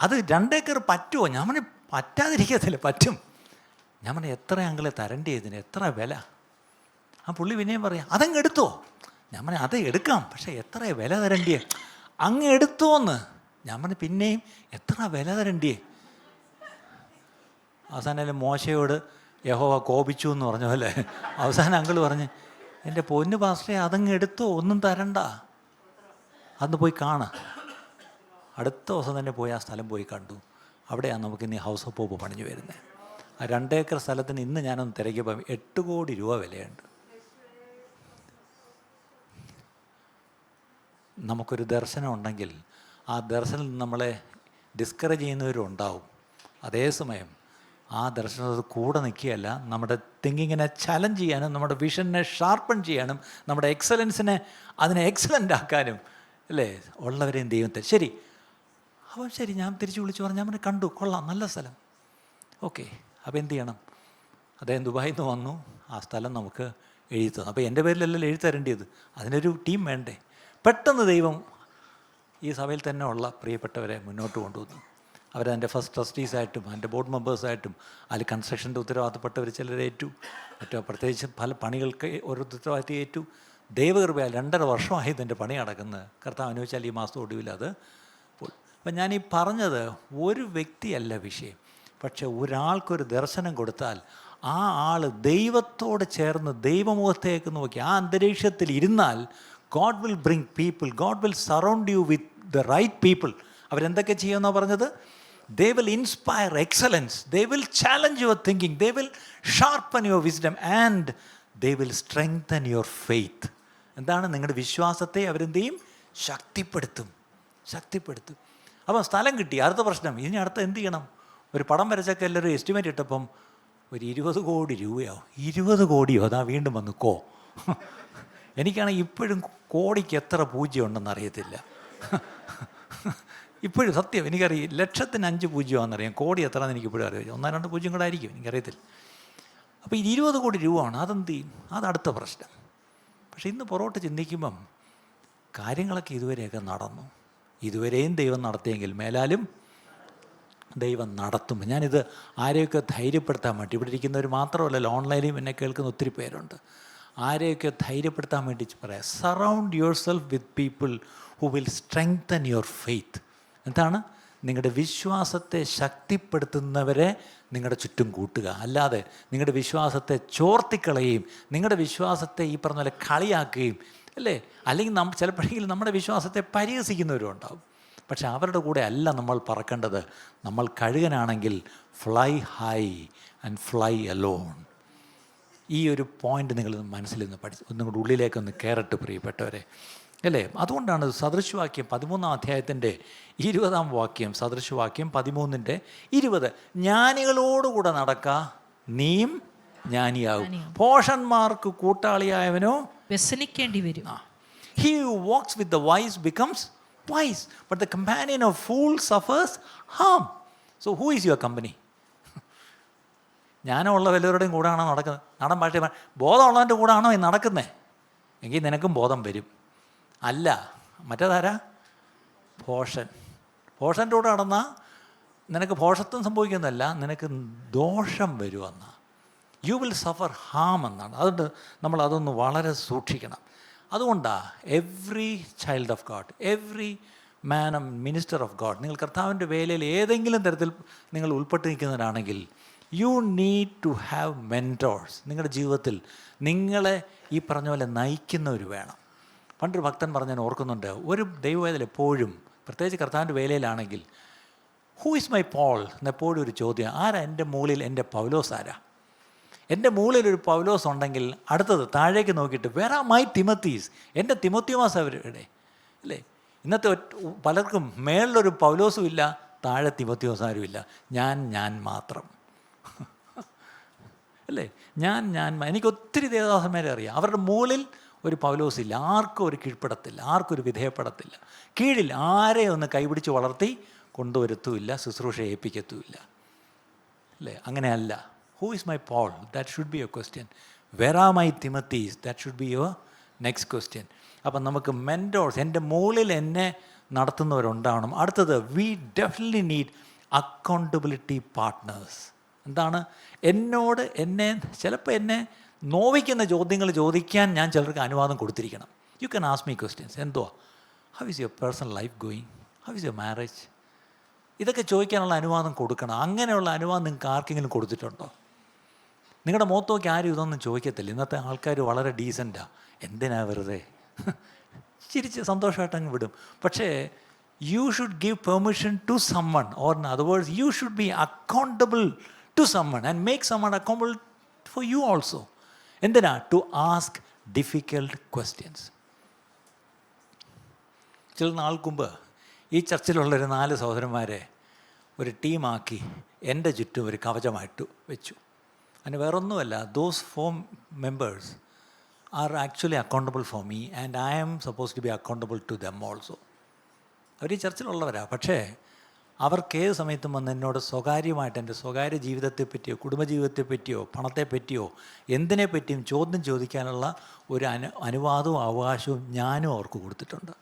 അത് 2 ഏക്കർ പറ്റുമോ? ഞാൻ പറഞ്ഞു പറ്റാതിരിക്കത്തില്ല, പറ്റും. ഞാൻ പറഞ്ഞു എത്ര അങ്കിളെ തരണ്ടേ ഇതിന്? എത്ര വില? ആ പുള്ളി പിന്നെയും പറയാം അതങ്ങ് എടുത്തോ. ഞാൻ പറഞ്ഞു അത് എടുക്കാം, പക്ഷേ എത്ര വില തരണ്ടിയേ? അങ്ങ് എടുത്തോന്ന്. ഞാൻ പറഞ്ഞു പിന്നെയും എത്ര വില തരണ്ടിയേ? അവസാനം മോശയോട് യഹോവ കോപിച്ചു എന്ന് പറഞ്ഞ പോലെ അവസാനം അങ്കിൾ പറഞ്ഞ് എൻ്റെ പൊന്നു പാസ്റ്ററെ അതങ്ങ് എടുത്തോ, ഒന്നും തരണ്ട, അന്ന് പോയി കാണാം. അടുത്ത ദിവസം തന്നെ പോയി ആ സ്ഥലം പോയി കണ്ടു. അവിടെയാണ് നമുക്ക് ഇനി ഹൗസ് ഓഫ് പോപ്പ് പണിഞ്ഞു വരുന്നത്. ആ 2 ഏക്കർ സ്ഥലത്തിന് ഇന്ന് ഞാനൊന്ന് തിരക്കിയപ്പോൾ 8 കോടി രൂപ വിലയുണ്ട്. നമുക്കൊരു ദർശനം ഉണ്ടെങ്കിൽ ആ ദർശനം നമ്മളെ ഡിസ്കറേജ് ചെയ്യുന്നവരും ഉണ്ടാവും. അതേസമയം ആ ദർശനത്തിൽ കൂടെ നിൽക്കുകയല്ല, നമ്മുടെ തിങ്കിങ്ങിനെ ചലഞ്ച് ചെയ്യാനും നമ്മുടെ വിഷനെ ഷാർപ്പൺ ചെയ്യാനും നമ്മുടെ എക്സലൻസിനെ അതിനെ എക്സലൻ്റ് ആക്കാനും അല്ലേ ഉള്ളവരെയും ദൈവത്തെ. ശരി, അപ്പം ശരി, ഞാൻ തിരിച്ച് വിളിച്ചു പറഞ്ഞു. ഞാൻ കണ്ടു, കൊള്ളാം, നല്ല സ്ഥലം. ഓക്കെ, അപ്പോൾ എന്ത് ചെയ്യണം? അദ്ദേഹം ദുബായിൽ നിന്ന് വന്നു, ആ സ്ഥലം നമുക്ക് എഴുതി തന്നു. അപ്പോൾ എൻ്റെ പേരിലല്ലല്ലോ എഴുതി തരേണ്ടത്, അതിനൊരു ടീം വേണ്ടേ? പെട്ടെന്ന് ദൈവം ഈ സഭയിൽ തന്നെ ഉള്ള പ്രിയപ്പെട്ടവരെ മുന്നോട്ട് കൊണ്ടുവന്നു. അവരതിൻ്റെ ഫസ്റ്റ് ട്രസ്റ്റീസായിട്ടും അതിൻ്റെ ബോർഡ് മെമ്പേഴ്സായിട്ടും അതിൽ കൺസ്ട്രക്ഷൻ്റെ ഉത്തരവാദിത്തപ്പെട്ടവർ ചിലരെ ഏറ്റു, പ്രത്യേകിച്ച് പല പണികൾക്ക് ഓരോ ഉത്തരവാദിത്തം ഏറ്റു. ദൈവകൃപയാൽ 2.5 വർഷമായി ഇതിൻ്റെ പണി നടക്കുന്നത്. കർത്താവ് അനുവദിച്ചാൽ ഈ മാസം ഒടുവിൽ അത്. അപ്പം ഞാനീ പറഞ്ഞത് ഒരു വ്യക്തിയല്ല വിഷയം. പക്ഷെ ഒരാൾക്കൊരു ദർശനം കൊടുത്താൽ ആ ആൾ ദൈവത്തോട് ചേർന്ന് ദൈവമുഖത്തേക്ക് നോക്കി ആ അന്തരീക്ഷത്തിൽ ഇരുന്നാൽ God will bring people, God will surround you with the right people. അവരെന്തൊക്കെ ചെയ്യുമെന്നാണ് പറഞ്ഞത്? They will inspire excellence. They will challenge your thinking. They will sharpen your wisdom and they will strengthen your faith. എന്താണ്? നിങ്ങളുടെ വിശ്വാസത്തെ അവരെന്ത് ചെയ്യും? ശക്തിപ്പെടുത്തും. അപ്പം സ്ഥലം കിട്ടി. അടുത്ത പ്രശ്നം, ഇനി അടുത്ത എന്ത് ചെയ്യണം? ഒരു പടം വരച്ചൊക്കെ എല്ലാവരും എസ്റ്റിമേറ്റ് ഇട്ടപ്പം ഒരു 20 കോടി രൂപയാവും. 20 കോടിയോ? അതാ വീണ്ടും വന്നു കോ. എനിക്കാണെങ്കിൽ ഇപ്പോഴും കോടിക്ക് എത്ര പൂജ്യം ഉണ്ടെന്ന് അറിയത്തില്ല. ഇപ്പോഴും സത്യം എനിക്കറിയാം. 1,00,000 5 കോടി എത്രയാണെന്ന് എനിക്കിപ്പോഴും അറിയാം. 1-2 പൂജ്യം കൂടെ ആയിരിക്കും, എനിക്കറിയത്തില്ല. അപ്പോൾ ഈ 20 കോടി രൂപയാണ്. അതെന്ത് ചെയ്യും? അതടുത്ത പ്രശ്നം. പക്ഷെ ഇന്ന് പുറകോട്ട് ചിന്തിക്കുമ്പം കാര്യങ്ങളൊക്കെ ഇതുവരെയൊക്കെ നടന്നു. ഇതുവരെയും ദൈവം നടത്തിയെങ്കിൽ മേലാലും ദൈവം നടത്തും. ഞാനിത് ആരെയൊക്കെ ധൈര്യപ്പെടുത്താൻ വേണ്ടി, ഇവിടെ ഇരിക്കുന്നവർ മാത്രമല്ലല്ലോ, ഓൺലൈനിലും എന്നെ കേൾക്കുന്ന ഒത്തിരി പേരുണ്ട്, ആരെയൊക്കെ ധൈര്യപ്പെടുത്താൻ വേണ്ടി പറയാം. Surround your self with people who will strengthen your faith. എന്താണ്? നിങ്ങളുടെ വിശ്വാസത്തെ ശക്തിപ്പെടുത്തുന്നവരെ നിങ്ങളുടെ ചുറ്റും കൂട്ടുക. അല്ലാതെ നിങ്ങളുടെ വിശ്വാസത്തെ ചോർത്തിക്കളയുകയും നിങ്ങളുടെ വിശ്വാസത്തെ ഈ പറഞ്ഞ പോലെ കളിയാക്കുകയും അല്ലേ, അല്ലെങ്കിൽ ചിലപ്പോഴെങ്കിലും നമ്മുടെ വിശ്വാസത്തെ പരിഹസിക്കുന്നവരും ഉണ്ടാവും. പക്ഷെ അവരുടെ കൂടെ അല്ല നമ്മൾ പറക്കേണ്ടത്. നമ്മൾ കഴുകനാണെങ്കിൽ fly high and fly alone. ഈ ഒരു പോയിൻ്റ് നിങ്ങൾ മനസ്സിൽ നിന്ന് നിങ്ങളുടെ ഉള്ളിലേക്കൊന്ന് കയറട്ട് പ്രിയപ്പെട്ടവരെ, അല്ലേ? അതുകൊണ്ടാണ് സദൃശവാക്യം 13-ാം അധ്യായത്തിൻ്റെ 20-ാം വാക്യം, സദൃശവാക്യം 13:20, ജ്ഞാനികളോടുകൂടെ നടക്ക നീയും ജ്ഞാനിയാവും, ഭോഷന്മാർക്ക് കൂട്ടാളിയായവനോ വ്യസനിക്കേണ്ടി വരും. He who walks with the wise becomes wise, but the companion of fools suffers harm. So who is your company? ജ്ഞാനമുള്ള വല്ലവരുടെയും കൂടെയാണോ നടക്കുന്നത്? നാടൻ ഭാഷ ബോധമുള്ളവൻ്റെ കൂടെയാണോ ഈ നടക്കുന്നത്? എങ്കിൽ നിനക്കും ബോധം വരും. അല്ല, മറ്റേതാരാ? ഭോഷൻ്റെ കൂടെ നടന്നാൽ നിനക്ക് ഭോഷത്വം സംഭവിക്കുന്നതല്ല, നിനക്ക് ദോഷം വരുമെന്ന, യു വിൽ സഫർ ഹാം എന്നാണ്. അതുകൊണ്ട് നമ്മൾ അതൊന്ന് വളരെ സൂക്ഷിക്കണം. അതുകൊണ്ടാണ് every child of God, every man and minister of God, നിങ്ങൾ കർത്താവിൻ്റെ വേലയിൽ ഏതെങ്കിലും തരത്തിൽ നിങ്ങൾ ഉൾപ്പെട്ട് നിൽക്കുന്നവരാണെങ്കിൽ യു നീഡ് ടു ഹാവ് മെൻറ്റോഴ്സ്. നിങ്ങളുടെ ജീവിതത്തിൽ നിങ്ങളെ ഈ പറഞ്ഞ പോലെ നയിക്കുന്നവർ വേണം. പണ്ടൊരു ഭക്തൻ പറഞ്ഞാൽ ഓർക്കുന്നുണ്ട്, ഒരു ദൈവവേദന എപ്പോഴും, പ്രത്യേകിച്ച് കർത്താവിൻ്റെ വേലയിലാണെങ്കിൽ, ഹൂ ഇസ് മൈ പോൾ എന്നെപ്പോഴും ഒരു ചോദ്യം. ആരാ എൻ്റെ മുകളിൽ എൻ്റെ പൗലോസ്? ആരാ എൻ്റെ മുകളിലൊരു പൗലോസ് ഉണ്ടെങ്കിൽ അടുത്തത് താഴേക്ക് നോക്കിയിട്ട് വേർ ആർ മൈ തിമത്തീസ്, എൻ്റെ തിമോത്തിയോസ് അവരുടെ, അല്ലേ? ഇന്നത്തെ പലർക്കും മേളിലൊരു പൗലോസും ഇല്ല, താഴെ തിമോത്തിയോസ് ആരും ഇല്ല. ഞാൻ മാത്രം, അല്ലേ? എനിക്ക് ഒത്തിരി ദേവദാസന്മാരെ അറിയാം, അവരുടെ മുകളിൽ ഒരു പൗലോസില്ല, ആർക്കും ഒരു കീഴ്പ്പെടത്തില്ല, ആർക്കും ഒരു വിധേയപ്പെടത്തില്ല, കീഴിൽ ആരെ ഒന്ന് കൈപിടിച്ച് വളർത്തി കൊണ്ടുവരുത്തുമില്ല, ശുശ്രൂഷ ഏൽപ്പിക്കത്തുമില്ല, അല്ലേ? അങ്ങനെയല്ല. Who is my Paul? That should be your question. Where are my Timothys? That should be your next question. അപ്പം നമുക്ക് മെൻറ്റോഴ്സ്, എൻ്റെ മുകളിൽ എന്നെ നടത്തുന്നവരുണ്ടാവണം. അടുത്തത്, we definitely need accountability partners. എന്താണ്? എന്നെ ചിലപ്പോൾ എന്നെ നോവിക്കുന്ന ചോദ്യങ്ങൾ ചോദിക്കാൻ ഞാൻ ചിലർക്ക് അനുവാദം കൊടുത്തിരിക്കണം. You can ask me questions. എന്തുവാ? How is your personal life going? How is your marriage? ഇതൊക്കെ ചോദിക്കാനുള്ള അനുവാദം കൊടുക്കണം. അങ്ങനെയുള്ള അനുവാദം നിങ്ങൾക്ക് ആർക്കെങ്കിലും കൊടുത്തിട്ടുണ്ടോ? നിങ്ങളുടെ മുഖത്ത് നോക്കി ആരും ഇതൊന്നും ചോദിക്കത്തില്ല. ഇന്നത്തെ ആൾക്കാർ വളരെ ഡീസൻറ്റാണ്. എന്തിനാ വെറുതെ ചിരിച്ച് സന്തോഷമായിട്ടങ്ങ് വിടും. പക്ഷേ you should give permission to someone, or in other words you should be accountable to someone and make someone accountable for you also. എന്തിനാ? To ask difficult questions. ചില നാൾക്ക് മുമ്പ് ഈ ചർച്ചിലുള്ളൊരു 4 സഹോദരന്മാരെ ഒരു ടീമാക്കി എൻ്റെ ചുറ്റും ഒരു കവചമായിട്ട് വെച്ചു. അതിന് വേറൊന്നുമല്ല, those 4 members are actually accountable for me and I am suppose to be accountable to them also. അവർ ഈ ചർച്ചിലുള്ളവരാണ്. പക്ഷേ അവർക്ക് ഏത് സമയത്തും വന്ന് എന്നോട് സ്വകാര്യമായിട്ട് എൻ്റെ സ്വകാര്യ ജീവിതത്തെപ്പറ്റിയോ കുടുംബജീവിതത്തെപ്പറ്റിയോ പണത്തെപ്പറ്റിയോ എന്തിനെ പറ്റിയും ചോദ്യം ചോദിക്കാനുള്ള ഒരു അനുവാദവും അവകാശവും ഞാനും അവർക്ക് കൊടുത്തിട്ടുണ്ട്.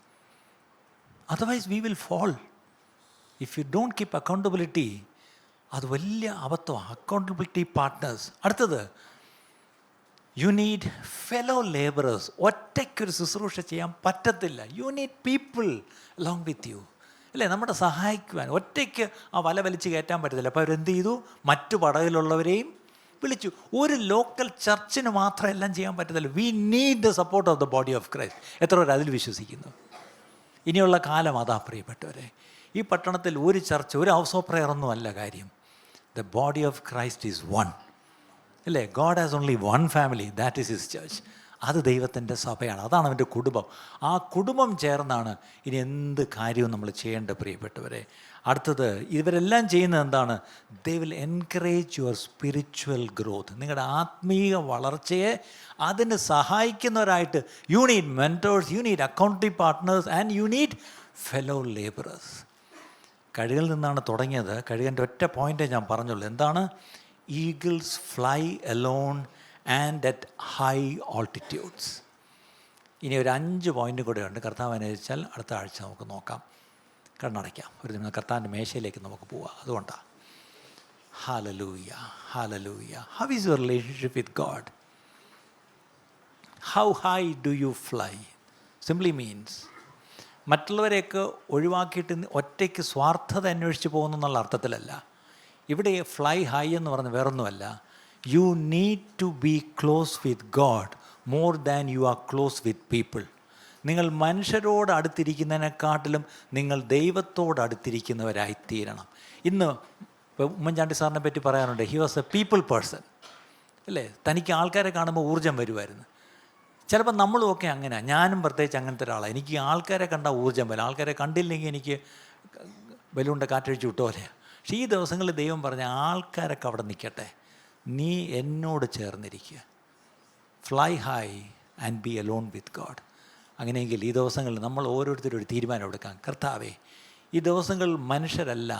Otherwise we will fall if you don't keep accountability. അത് വലിയ അബദ്ധമാണ്. Accountability partners. അടുത്തത്, യു നീഡ് ഫെലോ ലേബറേഴ്സ്. ഒറ്റയ്ക്കൊരു ശുശ്രൂഷ ചെയ്യാൻ പറ്റത്തില്ല. You need people along with you. അല്ലേ? നമ്മുടെ സഹായിക്കുവാൻ. ഒറ്റയ്ക്ക് ആ വല വലിച്ച് കയറ്റാൻ പറ്റത്തില്ല. അപ്പോൾ അവരെന്ത് ചെയ്തു? മറ്റു പടകിലുള്ളവരെയും വിളിച്ചു. ഒരു ലോക്കൽ ചർച്ചിന് മാത്രം എല്ലാം ചെയ്യാൻ പറ്റത്തില്ല. We need the support of the body of Christ. എത്ര പേർ അതിൽ വിശ്വസിക്കുന്നു? ഇനിയുള്ള കാലം അതാ പ്രിയപ്പെട്ടവരെ. ഈ പട്ടണത്തിൽ ഒരു ചർച്ച്, ഒരു ഹൗസ് ഓഫ് പ്രയർ ഒന്നും അല്ല കാര്യം. The body of Christ is one, അല്ലേ? God has only one family, that is his church. അത് ദൈവത്തിൻ്റെ സഭയാണ്, അതാണ് അവൻ്റെ കുടുംബം. ആ കുടുംബം ചേർന്നാണ് ഇനി എന്ത് കാര്യവും നമ്മൾ ചെയ്യേണ്ടത് പ്രിയപ്പെട്ടവരെ. അടുത്തത്, ഇവരെല്ലാം ചെയ്യുന്നത് എന്താണ്? They will encourage your spiritual growth. നിങ്ങളുടെ ആത്മീയ വളർച്ചയെ അതിന് സഹായിക്കുന്നവരായിട്ട് you need mentors, you need accountability partners and you need fellow labourers. കഴുകിൽ നിന്നാണ് തുടങ്ങിയത്. കഴുകൻ്റെ ഒറ്റ പോയിൻ്റേ ഞാൻ പറഞ്ഞുള്ളൂ. എന്താണ്? Eagles fly alone and at high altitudes. ഇനി ഒരു 5 പോയിൻ്റ് കൂടെ ഉണ്ട്. കർത്താവ് അനുവദിച്ചാൽ അടുത്ത ആഴ്ച നമുക്ക് നോക്കാം. കണ്ണടയ്ക്കാം. ഒരു ദിവസം കർത്താവിൻ്റെ മേശയിലേക്ക് നമുക്ക് പോവാം. അതുകൊണ്ടാണ്. Hallelujah, hallelujah. How is your relationship with God? How high do you fly? Simply means മറ്റുള്ളവരെയൊക്കെ ഒഴിവാക്കിയിട്ട് ഒറ്റയ്ക്ക് സ്വാർത്ഥത അന്വേഷിച്ച് പോകുന്നു എന്നുള്ള അർത്ഥത്തിലല്ല. ഇവിടെ ഫ്ലൈ ഹൈ എന്ന് പറഞ്ഞ് വേറൊന്നുമല്ല. You need to be close with God more than you are close with people. നിങ്ങൾ മനുഷ്യരോട് അടുത്തിരിക്കുന്നതിനെക്കാട്ടിലും നിങ്ങൾ ദൈവത്തോട് അടുത്തിരിക്കുന്നവരായിത്തീരണം. ഇന്ന് ഉമ്മൻചാണ്ടി സാറിനെ പറ്റി പറയാറുണ്ട്, he was A people person, അല്ലേ? തനിക്ക് ആൾക്കാരെ കാണുമ്പോൾ ഊർജ്ജം വരുമായിരുന്നു. ചിലപ്പോൾ നമ്മളുമൊക്കെ അങ്ങനെ, ഞാനും പ്രത്യേകിച്ച് അങ്ങനത്തെ ഒരാളാണ്. എനിക്ക് ആൾക്കാരെ കണ്ടാൽ ഊർജ്ജം വരും. ആൾക്കാരെ കണ്ടില്ലെങ്കിൽ എനിക്ക് ബലൂണിൻ്റെ കാറ്റഴിച്ച് വിട്ടോലെയാണ്. പക്ഷേ ഈ ദിവസങ്ങളിൽ ദൈവം പറഞ്ഞ ആൾക്കാരൊക്കെ അവിടെ നിൽക്കട്ടെ, നീ എന്നോട് ചേർന്നിരിക്കുക. Fly high and be alone with God. അങ്ങനെയെങ്കിൽ ഈ ദിവസങ്ങളിൽ നമ്മൾ ഓരോരുത്തരും ഒരു തീരുമാനം എടുക്കാം. കർത്താവേ, ഈ ദിവസങ്ങളിൽ മനുഷ്യരല്ല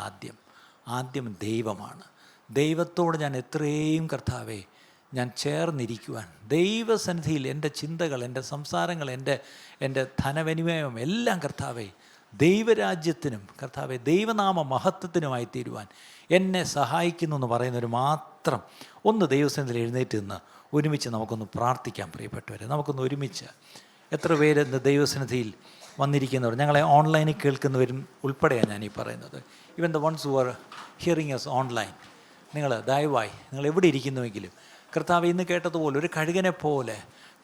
ആദ്യം ദൈവമാണ്. ദൈവത്തോട് ഞാൻ എത്രയും കർത്താവേ ഞാൻ ചേർന്നിരിക്കുവാൻ, ദൈവസന്നിധിയിൽ എൻ്റെ ചിന്തകൾ, എൻ്റെ സംസാരങ്ങൾ, എൻ്റെ ധനവിനിമയം എല്ലാം കർത്താവേ ദൈവരാജ്യത്തിനും കർത്താവെ ദൈവനാമ മഹത്വത്തിനുമായി തീരുവാൻ എന്നെ സഹായിക്കുന്നു എന്ന് പറയുന്നവർ മാത്രം ഒന്ന് ദൈവസന്നിധിയിൽ എഴുന്നേറ്റ് നിന്ന് ഒരുമിച്ച് നമുക്കൊന്ന് പ്രാർത്ഥിക്കാം. പ്രിയപ്പെട്ടവരെ, നമുക്കൊന്ന് ഒരുമിച്ച്. എത്ര പേര് ഇന്ന് ദൈവസന്നിധിയിൽ വന്നിരിക്കുന്നവർ, ഞങ്ങളെ ഓൺലൈനിൽ കേൾക്കുന്നവരും ഉൾപ്പെടെയാണ് ഞാനീ പറയുന്നത്. Even the ones who are hearing S online, നിങ്ങൾ ദയവായി നിങ്ങൾ എവിടെ ഇരിക്കുന്നുവെങ്കിലും കർത്താവ് ഇന്ന് കേട്ടതുപോലെ ഒരു കഴുകനെ പോലെ,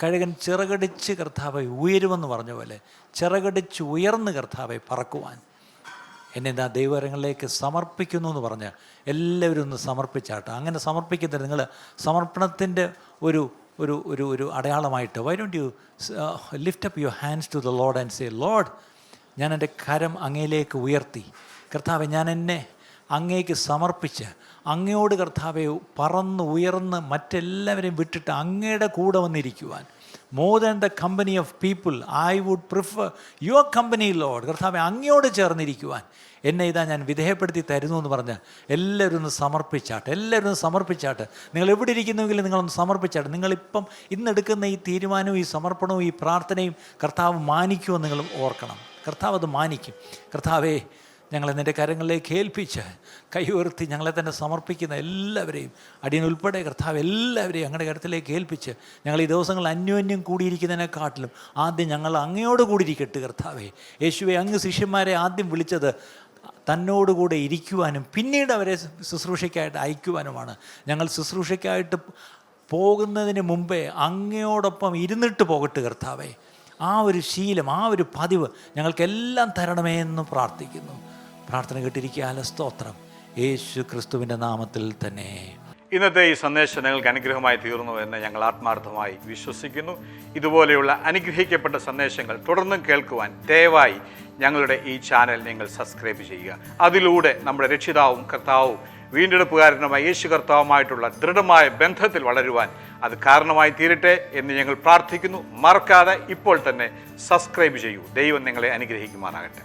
കഴുകൻ ചിറകടിച്ച് കർത്താവെ ഉയരുമെന്ന് പറഞ്ഞ പോലെ ചിറകടിച്ച് ഉയർന്ന് കർത്താവെ പറക്കുവാൻ എന്നെ എന്താ ദൈവകരങ്ങളിലേക്ക് സമർപ്പിക്കുന്നു എന്ന് പറഞ്ഞ് എല്ലാവരും ഒന്ന് സമർപ്പിച്ചാട്ടെ. അങ്ങനെ സമർപ്പിക്കുന്നത് നിങ്ങൾ സമർപ്പണത്തിൻ്റെ ഒരു ഒരു ഒരു ഒരു അടയാളമായിട്ട് why don't you lift up your hands to the Lord and say, Lord, ഞാൻ എൻ്റെ കരം അങ്ങയിലേക്ക് ഉയർത്തി കർത്താവെ, ഞാൻ എന്നെ അങ്ങേക്ക് സമർപ്പിച്ച് അങ്ങയോട് കർത്താവെ പറന്ന് ഉയർന്ന് മറ്റെല്ലാവരെയും വിട്ടിട്ട് അങ്ങയുടെ കൂടെ വന്നിരിക്കുവാൻ, more than the company of people I would prefer your company Lord. കർത്താവെ, അങ്ങയോട് ചേർന്നിരിക്കുവാൻ എന്നെ ഇതാ ഞാൻ വിധേയപ്പെടുത്തി തരുന്നു എന്ന് പറഞ്ഞ് എല്ലാവരും ഒന്ന് സമർപ്പിച്ചാട്ടെ. എല്ലാവരും ഒന്ന് സമർപ്പിച്ചാട്ടെ. നിങ്ങൾ എവിടെ ഇരിക്കുന്നുവെങ്കിലും നിങ്ങളൊന്ന് സമർപ്പിച്ചാട്ടെ. നിങ്ങളിപ്പം ഇന്നെടുക്കുന്ന ഈ തീരുമാനവും ഈ സമർപ്പണവും ഈ പ്രാർത്ഥനയും കർത്താവ് മാനിക്കുമെന്ന് നിങ്ങൾ ഓർക്കണം. കർത്താവ് അത് മാനിക്കും. കർത്താവേ, ഞങ്ങളെ നിൻ്റെ കരങ്ങളിലേക്ക് ഏൽപ്പിച്ച് കൈ ഉയർത്തി ഞങ്ങളെ തന്നെ സമർപ്പിക്കുന്ന എല്ലാവരെയും അടിയനുൾപ്പെടെ കർത്താവ് എല്ലാവരെയും അങ്ങയുടെ കരത്തിലേക്ക് ഏൽപ്പിച്ച് ഞങ്ങൾ ഈ ദിവസങ്ങൾ അന്യോന്യം കൂടിയിരിക്കുന്നതിനെക്കാട്ടിലും ആദ്യം ഞങ്ങൾ അങ്ങയോട് കൂടിയിരിക്കട്ടെ. കർത്താവേ യേശുവെ, അങ്ങ് ശിഷ്യന്മാരെ ആദ്യം വിളിച്ചത് തന്നോടുകൂടെ ഇരിക്കുവാനും പിന്നീട് അവരെ ശുശ്രൂഷയ്ക്കായിട്ട് അയക്കുവാനുമാണ്. ഞങ്ങൾ ശുശ്രൂഷയ്ക്കായിട്ട് പോകുന്നതിന് മുമ്പേ അങ്ങയോടൊപ്പം ഇരുന്നിട്ട് പോകട്ടെ കർത്താവേ. ആ ഒരു ശീലം, ആ ഒരു പതിവ് ഞങ്ങൾക്കെല്ലാം തരണമേ എന്ന് പ്രാർത്ഥിക്കുന്നു. പ്രാർത്ഥന കേട്ടിരിക്കുക. സ്തോത്രം. യേശു ക്രിസ്തുവിൻ്റെ നാമത്തിൽ തന്നെ. ഇന്നത്തെ ഈ സന്ദേശം നിങ്ങൾക്ക് അനുഗ്രഹമായി തീർന്നു എന്ന് ഞങ്ങൾ ആത്മാർത്ഥമായി വിശ്വസിക്കുന്നു. ഇതുപോലെയുള്ള അനുഗ്രഹിക്കപ്പെട്ട സന്ദേശങ്ങൾ തുടർന്നും കേൾക്കുവാൻ ദയവായി ഞങ്ങളുടെ ഈ ചാനൽ നിങ്ങൾ സബ്സ്ക്രൈബ് ചെയ്യുക. അതിലൂടെ നമ്മുടെ രക്ഷിതാവും കർത്താവും വീണ്ടെടുപ്പുകാരനുമായ യേശു കർത്താവുമായിട്ടുള്ള ദൃഢമായ ബന്ധത്തിൽ വളരുവാൻ അത് കാരണമായി തീരട്ടെ എന്ന് ഞങ്ങൾ പ്രാർത്ഥിക്കുന്നു. മറക്കാതെ ഇപ്പോൾ തന്നെ സബ്സ്ക്രൈബ് ചെയ്യൂ. ദൈവം നിങ്ങളെ അനുഗ്രഹിക്കുമാറാകട്ടെ.